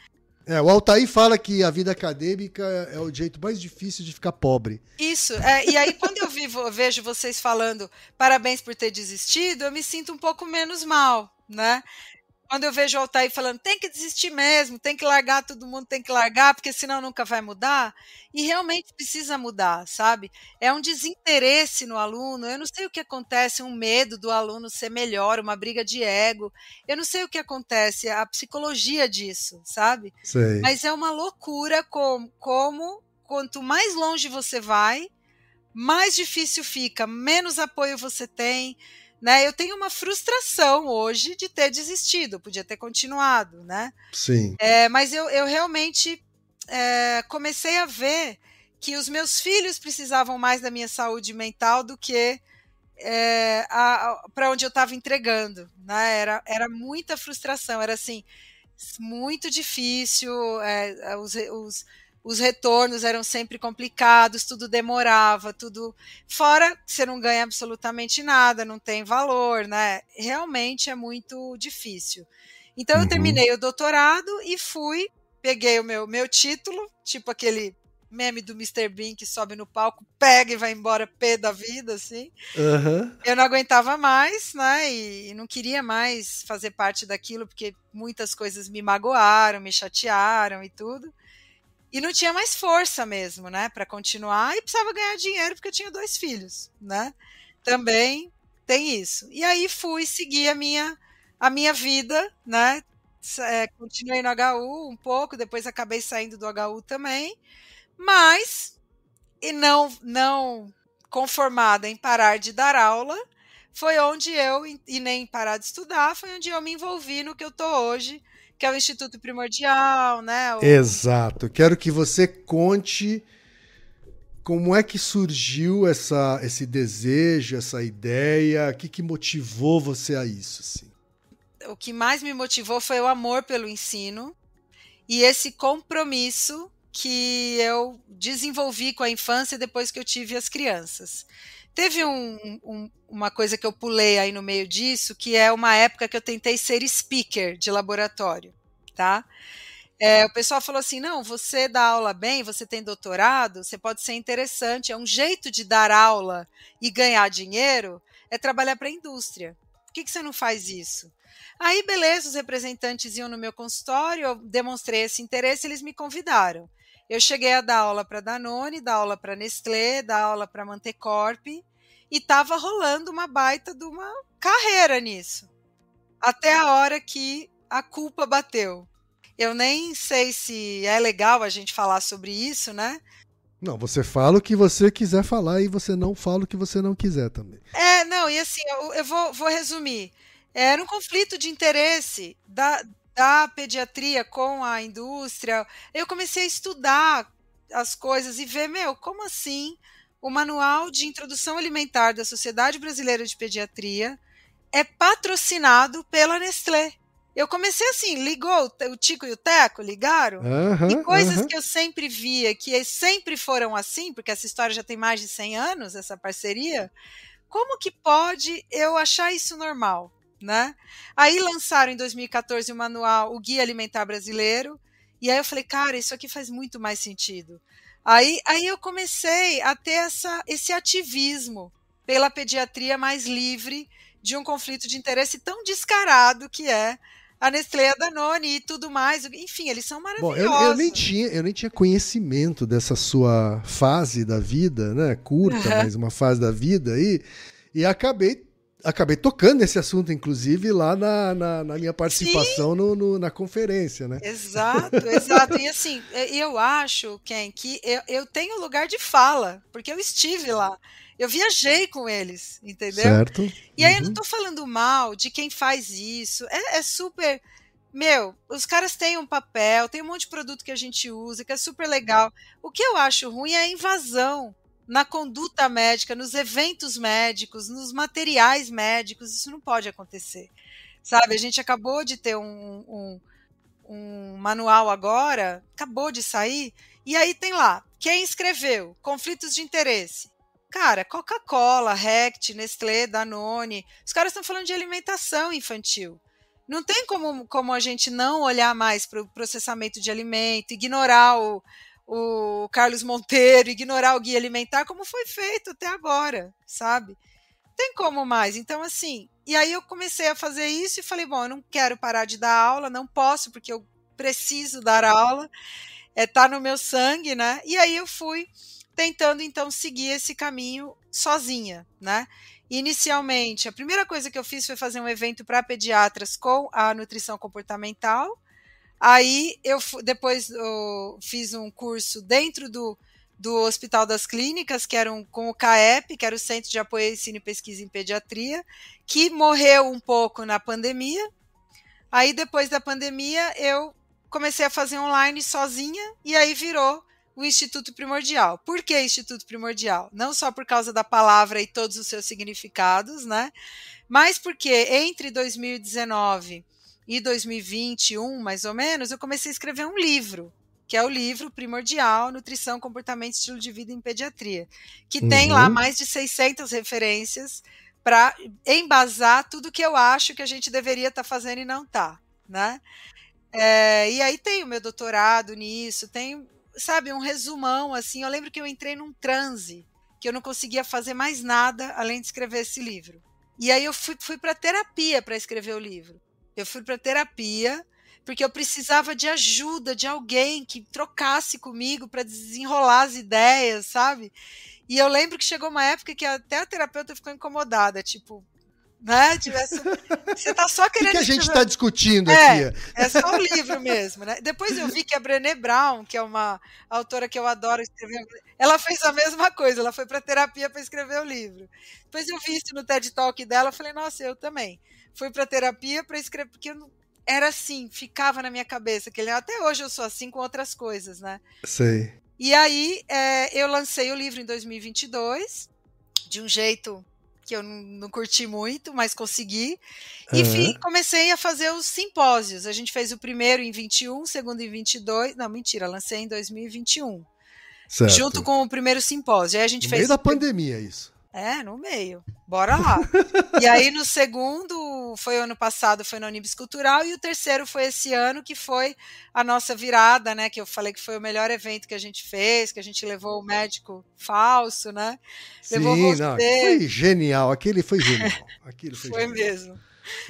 O Altair fala que a vida acadêmica é o jeito mais difícil de ficar pobre. Isso, e aí quando eu vejo vocês falando parabéns por ter desistido, eu me sinto um pouco menos mal, né? Quando eu vejo o Altair falando, tem que desistir mesmo, tem que largar, todo mundo tem que largar, porque senão nunca vai mudar, e realmente precisa mudar, sabe? É um desinteresse no aluno, eu não sei o que acontece, um medo do aluno ser melhor, uma briga de ego, eu não sei o que acontece, a psicologia disso, sabe? Sei. Mas é uma loucura como quanto mais longe você vai, mais difícil fica, menos apoio você tem, né? Eu tenho uma frustração hoje de ter desistido, podia ter continuado, né? Sim. Mas eu realmente comecei a ver que os meus filhos precisavam mais da minha saúde mental do que para onde eu estava entregando, né? Era muita frustração, era assim, muito difícil, os retornos eram sempre complicados, tudo demorava, tudo. Fora que você não ganha absolutamente nada, não tem valor, né? Realmente é muito difícil. Então eu terminei o doutorado e peguei o meu título, tipo aquele meme do Mr. Bean que sobe no palco, pega e vai embora pé da vida, assim. Uhum. Eu não aguentava mais, né? E não queria mais fazer parte daquilo, porque muitas coisas me magoaram, me chatearam e tudo. E não tinha mais força mesmo, né, para continuar, e precisava ganhar dinheiro porque eu tinha 2 filhos, né? Também tem isso. E aí fui seguir a minha vida, né? Continuei no HU um pouco, depois acabei saindo do HU também, mas não conformada em parar de dar aula, foi onde e nem parar de estudar, foi onde eu me envolvi no que eu tô hoje, que é o Instituto Primordial, né? Exato. Quero que você conte como é que surgiu esse desejo, essa ideia, o que motivou você a isso, assim? O que mais me motivou foi o amor pelo ensino e esse compromisso que eu desenvolvi com a infância depois que eu tive as crianças. Teve uma coisa que eu pulei aí no meio disso, que é uma época que eu tentei ser speaker de laboratório, tá? O pessoal falou assim, não, você dá aula bem, você tem doutorado, você pode ser interessante, é um jeito de dar aula e ganhar dinheiro, é trabalhar para a indústria. Por que você não faz isso? Aí, beleza, os representantes iam no meu consultório, eu demonstrei esse interesse, eles me convidaram. Eu cheguei a dar aula para Danone, dar aula para Nestlé, dar aula para Mantecorp, e estava rolando uma baita de uma carreira nisso. Até a hora que a culpa bateu. Eu nem sei se é legal a gente falar sobre isso, né? Não, você fala o que você quiser falar e você não fala o que você não quiser também. Não, e assim, eu vou resumir. Era um conflito de interesse da pediatria com a indústria. Eu comecei a estudar as coisas e ver, como assim o Manual de Introdução Alimentar da Sociedade Brasileira de Pediatria é patrocinado pela Nestlé? Eu comecei assim, ligou o Tico e o Teco, ligaram, e coisas que eu sempre via, que sempre foram assim, porque essa história já tem mais de 100 anos, essa parceria, como que pode eu achar isso normal, né? Aí lançaram em 2014 o manual, o Guia Alimentar Brasileiro, e aí eu falei, cara, isso aqui faz muito mais sentido. Aí eu comecei a ter esse ativismo pela pediatria mais livre de um conflito de interesse tão descarado que é a Nestlé, a Danone e tudo mais. Enfim, eles são Bom, maravilhosos. eu nem tinha conhecimento dessa sua fase da vida, né? Curta, mas uma fase da vida aí. E acabei tocando nesse assunto, inclusive, lá na minha participação na conferência, né? Exato, exato. E assim, eu acho, Ken, que eu tenho lugar de fala, porque eu estive lá. Eu viajei com eles, entendeu? Certo. E aí eu não estou falando mal de quem faz isso. É super. Os caras têm um papel, tem um monte de produto que a gente usa, que é super legal. O que eu acho ruim é a invasão na conduta médica, nos eventos médicos, nos materiais médicos. Isso não pode acontecer. Sabe, a gente acabou de ter um manual agora, acabou de sair, e aí tem lá, quem escreveu? Conflitos de interesse. Cara, Coca-Cola, Rect, Nestlé, Danone, os caras estão falando de alimentação infantil. Não tem como a gente não olhar mais para o processamento de alimento, ignorar o Carlos Monteiro, ignorar o Guia Alimentar, como foi feito até agora, sabe? tem como mais. Então, assim, e aí eu comecei a fazer isso e falei, bom, eu não quero parar de dar aula, não posso, porque eu preciso dar aula, tá no meu sangue, né? E aí eu fui tentando, então, seguir esse caminho sozinha, né? Inicialmente, a primeira coisa que eu fiz foi fazer um evento para pediatras com a nutrição comportamental. Aí depois eu fiz um curso dentro do Hospital das Clínicas, que era com o CAEP, que era o Centro de Apoio, Ensino e Pesquisa em Pediatria, que morreu um pouco na pandemia. Aí depois da pandemia eu comecei a fazer online sozinha e aí virou o Instituto Primordial. Por que Instituto Primordial? Não só por causa da palavra e todos os seus significados, né? Mas porque entre 2019 e 2021, mais ou menos, eu comecei a escrever um livro, que é o livro Primordial, Nutrição, Comportamento e Estilo de Vida em Pediatria, que tem lá mais de 600 referências para embasar tudo que eu acho que a gente deveria estar fazendo e não está, né? E aí tem o meu doutorado nisso, tem, sabe, um resumão, assim. Eu lembro que eu entrei num transe, que eu não conseguia fazer mais nada além de escrever esse livro. E aí eu fui para terapia para escrever o livro. Eu fui para terapia porque eu precisava de ajuda, de alguém que trocasse comigo para desenrolar as ideias, sabe? E eu lembro que chegou uma época que até a terapeuta ficou incomodada, tipo, né? Você tá só querendo... O que a gente está discutindo aqui? É só o livro mesmo, né? Depois eu vi que a Brené Brown, que é uma autora que eu adoro escrever, ela fez a mesma coisa, ela foi para terapia para escrever o livro. Depois eu vi isso no TED Talk dela, falei, nossa, eu também. Fui para terapia para escrever, porque eu não... era assim, ficava na minha cabeça, que até hoje eu sou assim com outras coisas, né? Sei. E aí eu lancei o livro em 2022, de um jeito que eu não curti muito, mas consegui. E comecei a fazer os simpósios. A gente fez o primeiro em 21, o segundo em 22. Não, mentira, lancei em 2021. Certo. Junto com o primeiro simpósio. Aí a gente no fez meio da pandemia, isso. No meio. Bora lá. E aí no segundo, foi ano passado, foi na Unibis Cultural, e o terceiro foi esse ano, que foi a nossa virada, né, que eu falei que foi o melhor evento que a gente fez, que a gente levou o médico falso, né? Sim, levou você. Não, foi genial, aquele foi genial. Foi mesmo.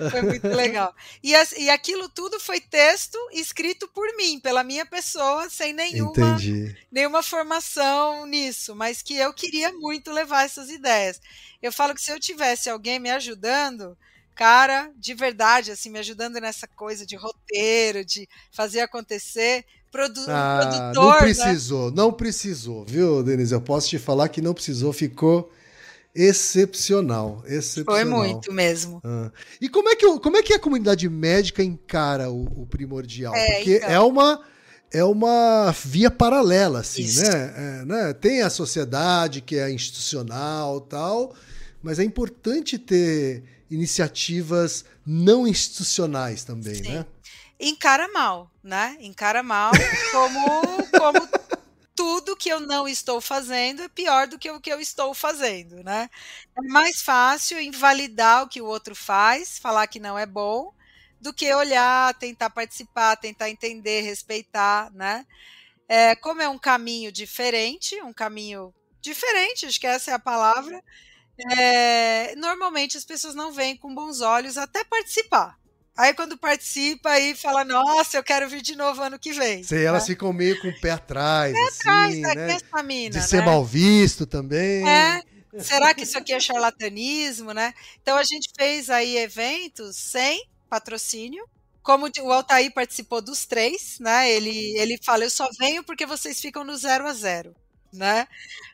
Foi muito legal. E aquilo tudo foi texto escrito por mim, pela minha pessoa, sem nenhuma formação nisso, mas que eu queria muito levar essas ideias. Eu falo que se eu tivesse alguém me ajudando, cara, de verdade, assim, me ajudando nessa coisa de roteiro, de fazer acontecer, produtor... Não precisou, viu, Denise? Eu posso te falar que não precisou, ficou... Excepcional. Foi muito mesmo. E como é que a comunidade médica encara o Primordial? Porque então... é uma via paralela, assim, Isso. né? Tem a sociedade que é institucional e tal, mas é importante ter iniciativas não institucionais também, Sim. né? Encara mal, né? Encara mal como tudo que eu não estou fazendo é pior do que o que eu estou fazendo, né? É mais fácil invalidar o que o outro faz, falar que não é bom, do que olhar, tentar participar, tentar entender, respeitar, né? Como é um caminho diferente, acho que essa é a palavra, normalmente as pessoas não veem com bons olhos até participar. Aí quando participa, aí fala, nossa, eu quero vir de novo ano que vem. Sei, elas ficam meio com o pé atrás, né? Essa mina, de ser mal visto também. Será que isso aqui é charlatanismo, né? Então a gente fez aí eventos sem patrocínio. Como o Altair participou dos 3, né? Ele fala, eu só venho porque vocês ficam no 0 a 0, né?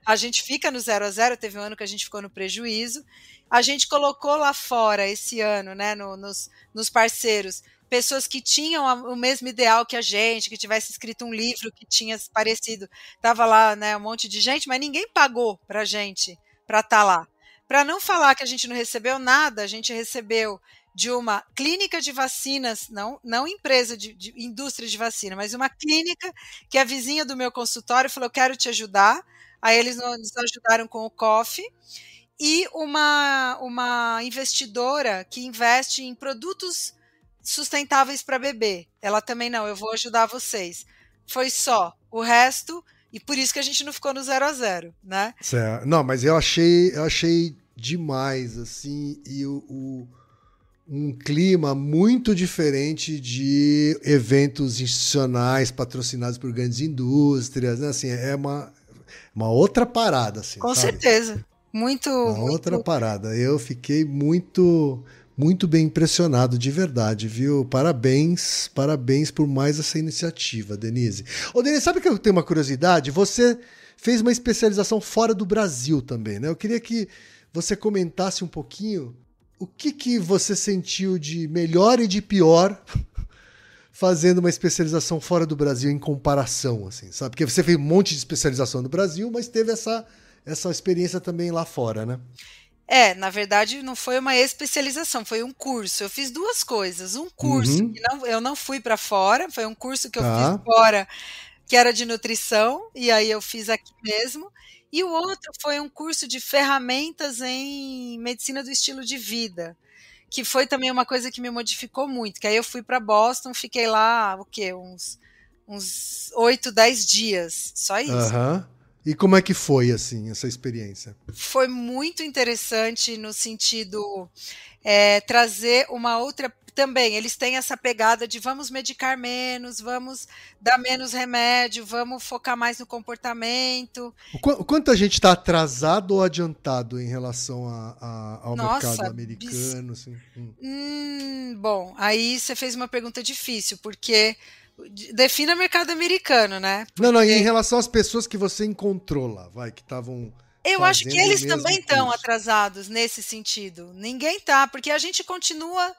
A gente fica no 0 a 0, teve um ano que a gente ficou no prejuízo. A gente colocou lá fora esse ano, né, nos parceiros, pessoas que tinham o mesmo ideal que a gente, que tivesse escrito um livro que tinha parecido. Tava lá, né, um monte de gente, mas ninguém pagou pra gente para estar lá. Para não falar que a gente não recebeu nada, a gente recebeu de uma clínica de vacinas, não empresa de indústria de vacina, mas uma clínica que é vizinha do meu consultório falou, eu quero te ajudar. Aí eles nos ajudaram com o COF. E uma investidora que investe em produtos sustentáveis para bebê. Ela também não, eu vou ajudar vocês. Foi só. O resto, e por isso que a gente não ficou no 0 a 0, né? Certo. Não, mas eu achei demais, assim, e um clima muito diferente de eventos institucionais patrocinados por grandes indústrias, né? Assim, é uma outra parada, assim, Com sabe? certeza. Muito, Uma outra muito. parada. Eu fiquei muito bem impressionado, de verdade, viu? Parabéns por mais essa iniciativa, Denise. Ô, Denise, sabe que eu tenho uma curiosidade? Você fez uma especialização fora do Brasil também, né? Eu queria que você comentasse um pouquinho o que você sentiu de melhor e de pior fazendo uma especialização fora do Brasil em comparação, assim, sabe? Porque você fez um monte de especialização no Brasil, mas teve essa experiência também lá fora, né? Na verdade, não foi uma especialização, foi um curso. Eu fiz duas coisas. Um curso Uhum, que eu não fui para fora, foi um curso que eu fiz tá. fora, que era de nutrição, e aí eu fiz aqui mesmo. E o outro foi um curso de ferramentas em medicina do estilo de vida, que foi também uma coisa que me modificou muito. Que aí eu fui para Boston, fiquei lá, o quê? Uns 8, 10 dias, só isso. Aham. E como é que foi, assim, essa experiência? Foi muito interessante no sentido trazer uma outra. Também, eles têm essa pegada de vamos medicar menos, vamos dar menos remédio, vamos focar mais no comportamento. O quanto a gente está atrasado ou adiantado em relação ao mercado Nossa, americano? Assim? bom, aí você fez uma pergunta difícil, porque defina mercado americano, né? Não, não, e em Porque relação às pessoas que você encontrou lá, vai, que estavam eu acho que fazendo o eles mesmo também estão curso. atrasados nesse sentido. Ninguém tá, porque a gente continua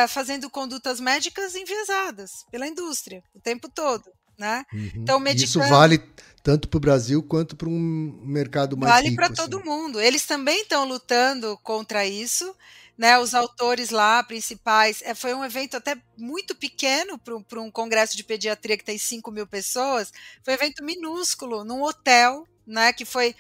fazendo condutas médicas enviesadas pela indústria o tempo todo, né? Uhum. Então, E isso medicando vale tanto para o Brasil quanto para um mercado mais vale para rico, todo assim. mundo. Eles também estão lutando contra isso, né? Os autores lá principais, foi um evento até muito pequeno para um congresso de pediatria que tem 5.000 pessoas, foi um evento minúsculo, num hotel, né? Que foi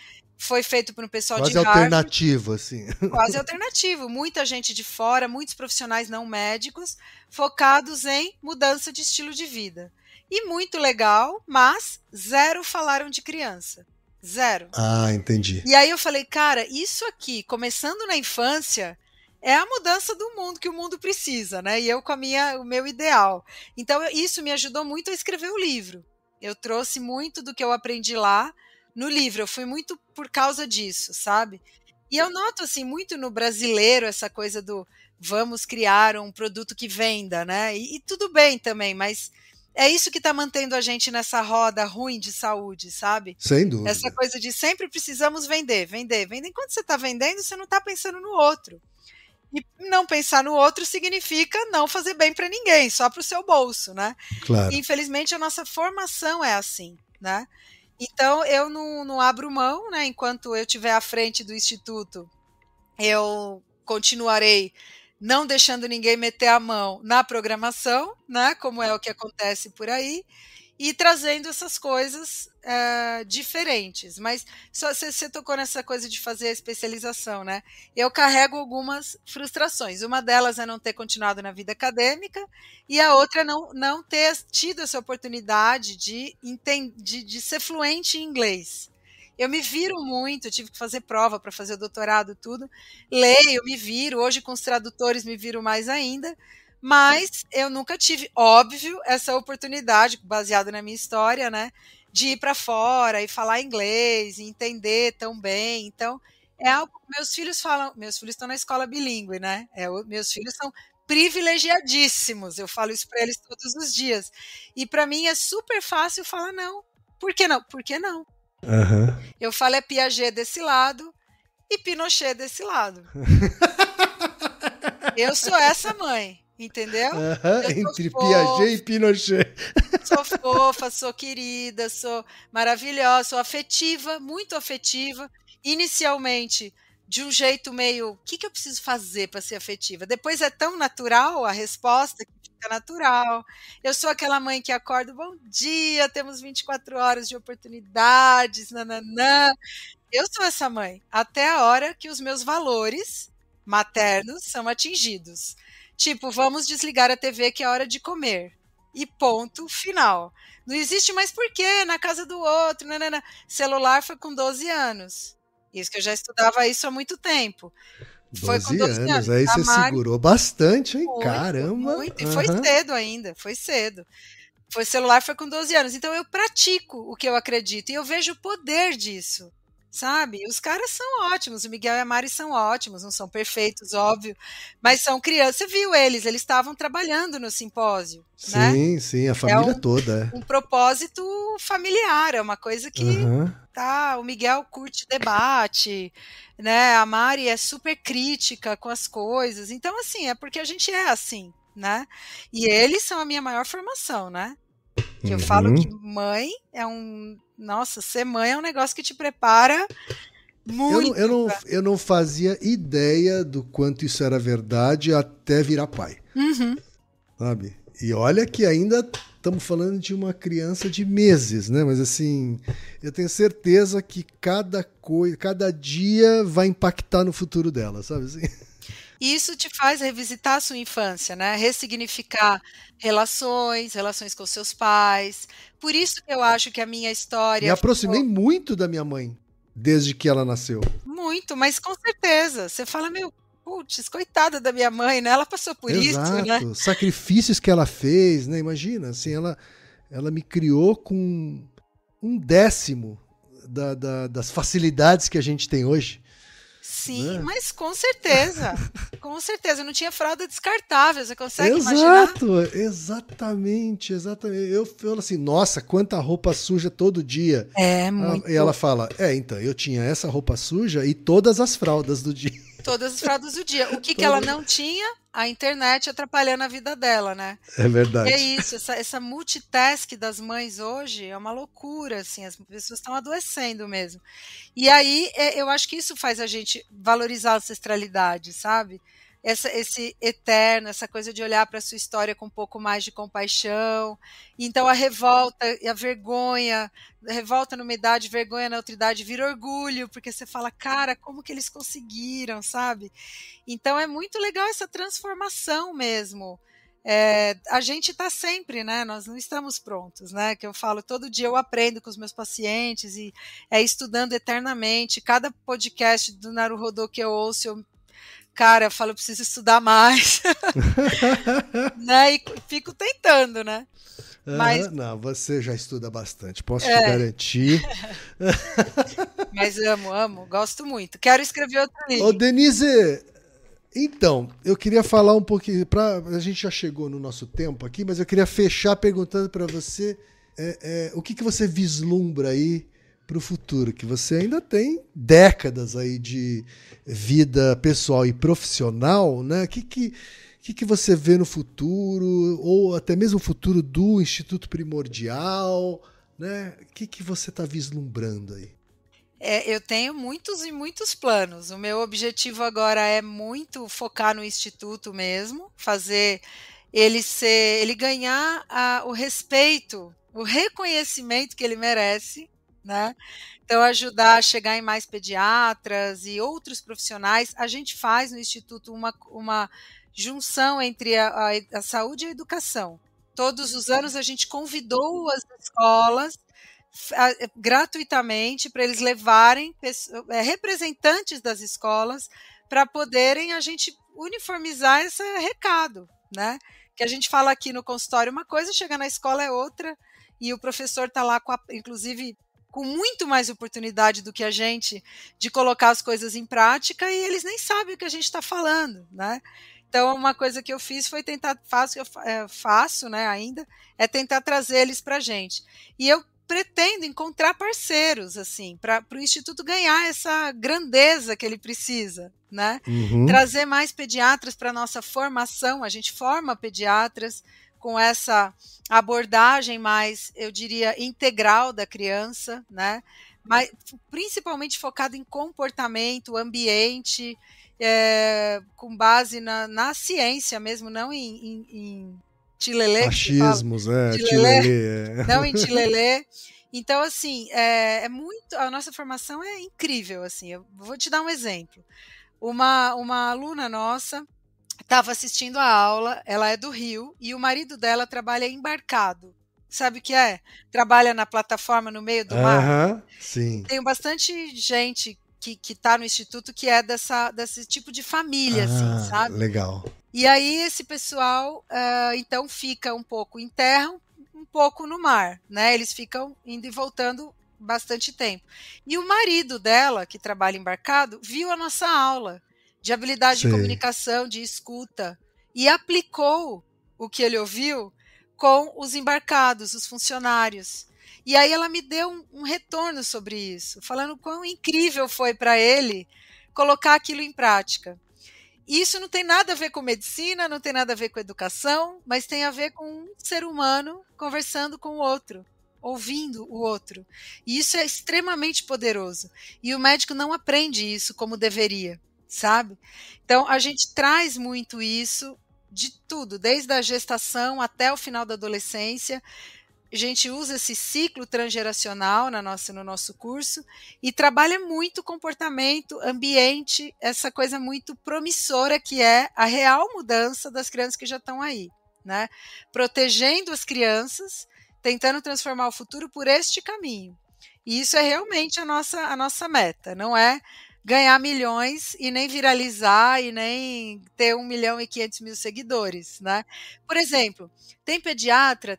feito por um pessoal de Quase Harvard. alternativo, assim. Quase alternativo, muita gente de fora, muitos profissionais não médicos, focados em mudança de estilo de vida. E muito legal, mas zero falaram de criança. Zero. Ah, entendi. E aí eu falei, cara, isso aqui, começando na infância, é a mudança do mundo que o mundo precisa, né? E eu com o meu ideal. Então, isso me ajudou muito a escrever o livro. Eu trouxe muito do que eu aprendi lá no livro. Eu fui muito por causa disso, sabe? E eu noto, assim, muito no brasileiro essa coisa do vamos criar um produto que venda, né? E tudo bem também, mas é isso que está mantendo a gente nessa roda ruim de saúde, sabe? Sem Essa dúvida. coisa de sempre precisamos vender, vender, vender. Enquanto você está vendendo, você não está pensando no outro. E não pensar no outro significa não fazer bem para ninguém, só para o seu bolso, né? E, Claro. infelizmente, a nossa formação é assim, né? Então, eu não abro mão, né? Enquanto eu estiver à frente do Instituto, eu continuarei não deixando ninguém meter a mão na programação, né? Como é o que acontece por aí, e trazendo essas coisas diferentes. Mas só você tocou nessa coisa de fazer a especialização, né? Eu carrego algumas frustrações. Uma delas é não ter continuado na vida acadêmica, e a outra é não ter tido essa oportunidade de ser fluente em inglês. Eu me viro muito, tive que fazer prova para fazer o doutorado, tudo. Leio, me viro. Hoje, com os tradutores, me viro mais ainda. Mas eu nunca tive, óbvio, essa oportunidade, baseada na minha história, né, de ir para fora e falar inglês, e entender tão bem. Então, é algo que meus filhos estão na escola bilíngue, né? Meus filhos são privilegiadíssimos. Eu falo isso para eles todos os dias. E para mim é super fácil falar não. Por que não? Por que não? Aham. Eu falo é Piaget desse lado e Pinochet desse lado. Eu sou essa mãe, entendeu? Aham, Eu entre sou Piaget e fofa, Pinochet. sou fofa, sou querida, sou maravilhosa, sou afetiva, muito afetiva. Inicialmente, de um jeito meio, o que eu preciso fazer para ser afetiva? Depois é tão natural a resposta que fica natural. Eu sou aquela mãe que acorda, bom dia, temos 24 horas de oportunidades, nananã. Eu sou essa mãe, até a hora que os meus valores maternos são atingidos. Tipo, vamos desligar a TV que é hora de comer. E ponto final. Não existe mais porquê na casa do outro. Nanana. Celular foi com 12 anos. Isso que eu já estudava isso há muito tempo. Foi com 12 12 anos, anos. aí A você Mari segurou bastante, hein? muito, Caramba! muito. E foi Aham. cedo ainda, foi cedo. Foi celular foi com 12 anos. Então eu pratico o que eu acredito e eu vejo o poder disso, sabe? Os caras são ótimos, o Miguel e a Mari são ótimos, não são perfeitos, óbvio, mas são crianças. Você viu eles estavam trabalhando no simpósio, né? Sim, sim, a É família toda, um propósito familiar, é uma coisa é. que Aham. tá, o Miguel curte debate, né? A Mari é super crítica com as coisas. Então, assim, é porque a gente é assim, né? E eles são a minha maior formação, né? Que eu falo que Uhum. mãe é nossa, ser mãe é um negócio que te prepara Eu muito. não, eu, não, eu não fazia ideia do quanto isso era verdade até virar pai, Uhum. sabe? E olha que ainda estamos falando de uma criança de meses, né? Mas assim, eu tenho certeza que cada dia vai impactar no futuro dela, sabe? Assim? E isso te faz revisitar a sua infância, né? Ressignificar relações com seus pais. Por isso que eu acho que a minha Me história aproximei muito da minha mãe desde que ela nasceu. muito, mas com certeza. Você fala, meu, putz, coitada da minha mãe, né? Ela passou por isso, né? Exato, sacrifícios que ela fez, né? Imagina, assim, ela me criou com um décimo das facilidades que a gente tem hoje, Sim, né? mas com certeza. Com certeza. Não tinha fralda descartável. Você consegue imaginar? Exato, exatamente, exatamente. Eu falo assim, nossa, quanta roupa suja todo dia. É E ela muito. fala, então, eu tinha essa roupa suja e todas as fraldas do dia. Todas as fraldas do dia. O que que ela Todas. não tinha? A internet atrapalhando a vida dela, né? É E é verdade. isso, essa multitask das mães hoje é uma loucura, assim, as pessoas estão adoecendo mesmo. E aí, eu acho que isso faz a gente valorizar a ancestralidade, sabe? Esse eterno, essa coisa de olhar para a sua história com um pouco mais de compaixão. Então, a revolta e a revolta numa idade, vergonha na outra idade, vira orgulho, porque você fala, cara, como que eles conseguiram, sabe? Então, é muito legal essa transformação mesmo. A gente está sempre, né? Nós não estamos prontos, né? Que eu falo, todo dia eu aprendo com os meus pacientes e estudando eternamente. Cada podcast do Naruhodô que eu ouço, cara, eu falo, eu preciso estudar mais, né? E fico tentando, né? Mas, Aham, não, você já estuda bastante, posso te é, garantir. mas amo, gosto muito. Quero escrever outro Ô, livro. Denise, então, eu queria falar um pouquinho, a gente já chegou no nosso tempo aqui, mas eu queria fechar perguntando para você o que você vislumbra aí para o futuro, que você ainda tem décadas aí de vida pessoal e profissional, né? O que você vê no futuro, ou até mesmo o futuro do Instituto Primordial, né? O que você está vislumbrando aí? Eu tenho muitos e muitos planos. O meu objetivo agora é muito focar no instituto mesmo, fazer ele ganhar o respeito, o reconhecimento que ele merece, né? Então, ajudar a chegar em mais pediatras e outros profissionais. A gente faz no instituto uma junção entre a saúde e a educação. Todos os anos a gente convidou as escolas gratuitamente para eles levarem representantes das escolas para poderem a gente uniformizar esse recado, né? Que a gente fala aqui no consultório uma coisa, chega na escola é outra, e o professor está lá, inclusive, com muito mais oportunidade do que a gente de colocar as coisas em prática, e eles nem sabem o que a gente está falando, né? Então, uma coisa que eu fiz foi faço, né, ainda, é tentar trazer eles para a gente. E eu pretendo encontrar parceiros, assim, para o Instituto ganhar essa grandeza que ele precisa, né? Uhum. Trazer mais pediatras para a nossa formação, a gente forma pediatras com essa abordagem mais, eu diria, integral da criança, né? Mas principalmente focado em comportamento, ambiente, com base na ciência mesmo, não em tilelê, que se fala, Achismos, tilelê, tilelê. não em tilelê. Então, assim, a nossa formação é incrível, assim, eu vou te dar um exemplo. Uma aluna nossa estava assistindo a aula, ela é do Rio, e o marido dela trabalha embarcado. Sabe o que é? Trabalha na plataforma no meio do mar. Aham, E sim. tem bastante gente que tá no Instituto, que é desse tipo de família, assim, sabe? Legal. E aí esse pessoal, então, fica um pouco em terra, um pouco no mar, né? Eles ficam indo e voltando bastante tempo. E o marido dela, que trabalha embarcado, viu a nossa aula de habilidade de comunicação, de escuta, e aplicou o que ele ouviu com os embarcados, os funcionários. E aí ela me deu um retorno sobre isso, falando quão incrível foi para ele colocar aquilo em prática. E isso não tem nada a ver com medicina, não tem nada a ver com educação, mas tem a ver com um ser humano conversando com o outro, ouvindo o outro. E isso é extremamente poderoso. E o médico não aprende isso como deveria, sabe? Então, a gente traz muito isso de tudo, desde a gestação até o final da adolescência. A gente usa esse ciclo transgeracional no nosso curso e trabalha muito comportamento, ambiente, essa coisa muito promissora que é a real mudança das crianças que já estão aí, né? Protegendo as crianças, tentando transformar o futuro por este caminho. E isso é realmente a nossa meta, não é ganhar milhões e nem viralizar e nem ter 1.500.000 seguidores, né? Por exemplo, tem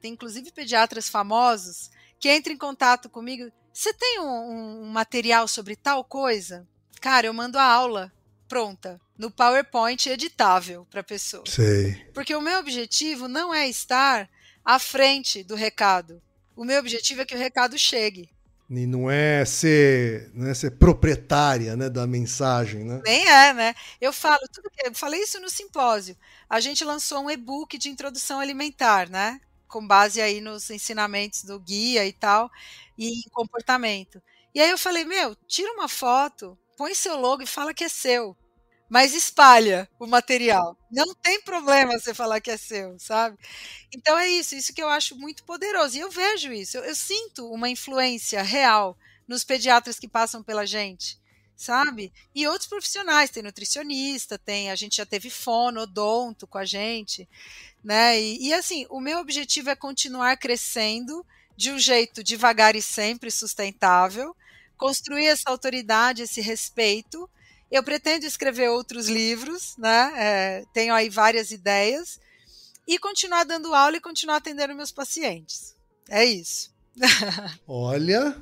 inclusive pediatras famosos que entram em contato comigo. Você tem um material sobre tal coisa? Cara, eu mando a aula pronta, no PowerPoint editável para a pessoa. Sei. Porque o meu objetivo não é estar à frente do recado. O meu objetivo é que o recado chegue. E não é ser proprietária, né, da mensagem, né? Nem é, né? Eu falei isso no simpósio. A gente lançou um e-book de introdução alimentar, né? Com base aí nos ensinamentos do guia e tal, e em comportamento. E aí eu falei, tira uma foto, põe seu logo e fala que é seu. Mas espalha o material. Não tem problema você falar que é seu, sabe? Então é isso que eu acho muito poderoso. E eu vejo isso, eu sinto uma influência real nos pediatras que passam pela gente, sabe? E outros profissionais, tem nutricionista, a gente já teve fono, odonto com a gente, né? E assim, o meu objetivo é continuar crescendo de um jeito devagar e sempre sustentável, construir essa autoridade, esse respeito. Eu pretendo escrever outros livros, né? Tenho aí várias ideias, e continuar dando aula e continuar atendendo meus pacientes. É isso. Olha,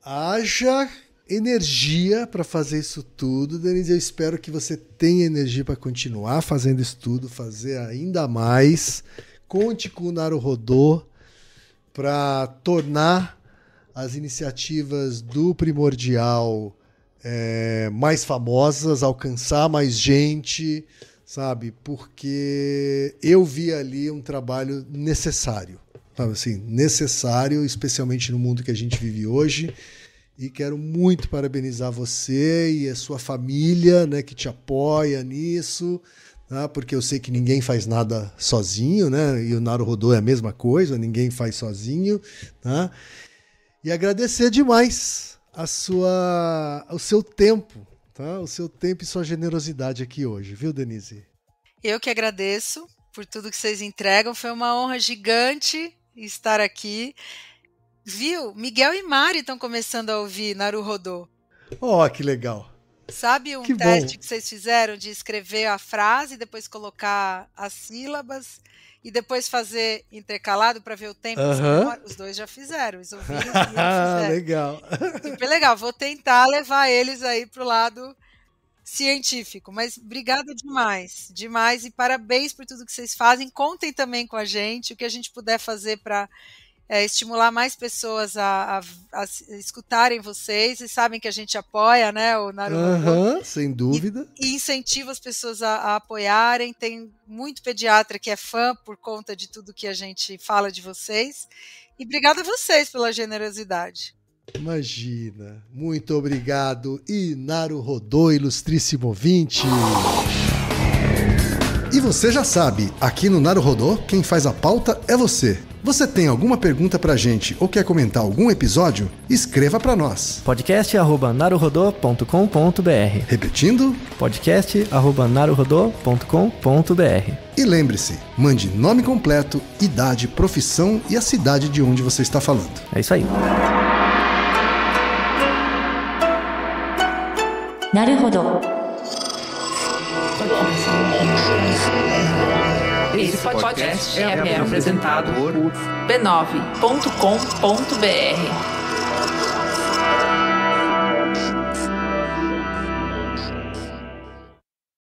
haja energia para fazer isso tudo, Denise. Eu espero que você tenha energia para continuar fazendo isso tudo, fazer ainda mais. Conte com o Naruhodô para tornar as iniciativas do Primordial mais famosas, alcançar mais gente, sabe? Porque eu vi ali um trabalho necessário, sabe assim, necessário, especialmente no mundo que a gente vive hoje. E quero muito parabenizar você e a sua família, né, que te apoia nisso, né, porque eu sei que ninguém faz nada sozinho, né? E o Naruhodô é a mesma coisa, ninguém faz sozinho, né? E agradecer demais o seu tempo, tá? O seu tempo e sua generosidade aqui hoje, viu, Denise? Eu que agradeço por tudo que vocês entregam, foi uma honra gigante estar aqui. Viu? Miguel e Mari estão começando a ouvir Naruhodô. Oh, que legal. Sabe que teste bom. que vocês fizeram de escrever a frase, depois colocar as sílabas e depois fazer intercalado para ver o tempo? Os dois já fizeram, eles ouviram e fizeram. Legal. Super legal. Vou tentar levar eles aí para o lado científico. Mas obrigada demais, e parabéns por tudo que vocês fazem. Contem também com a gente, o que a gente puder fazer para estimular mais pessoas a escutarem vocês. Vocês sabem que a gente apoia, né, o Naruhodô. Sem dúvida. E incentiva as pessoas a apoiarem. Tem muito pediatra que é fã por conta de tudo que a gente fala de vocês. E obrigada a vocês pela generosidade. Imagina. Muito obrigado. E Naruhodô, ilustríssimo ouvinte. E você já sabe, aqui no Naruhodô, quem faz a pauta é você. Você tem alguma pergunta pra gente ou quer comentar algum episódio? Escreva pra nós. podcast@naruhodô.com.br. Repetindo? podcast@naruhodô.com.br. E lembre-se, mande nome completo, idade, profissão e a cidade de onde você está falando. É isso aí. なるほど。Esse podcast é apresentado por b9.com.br.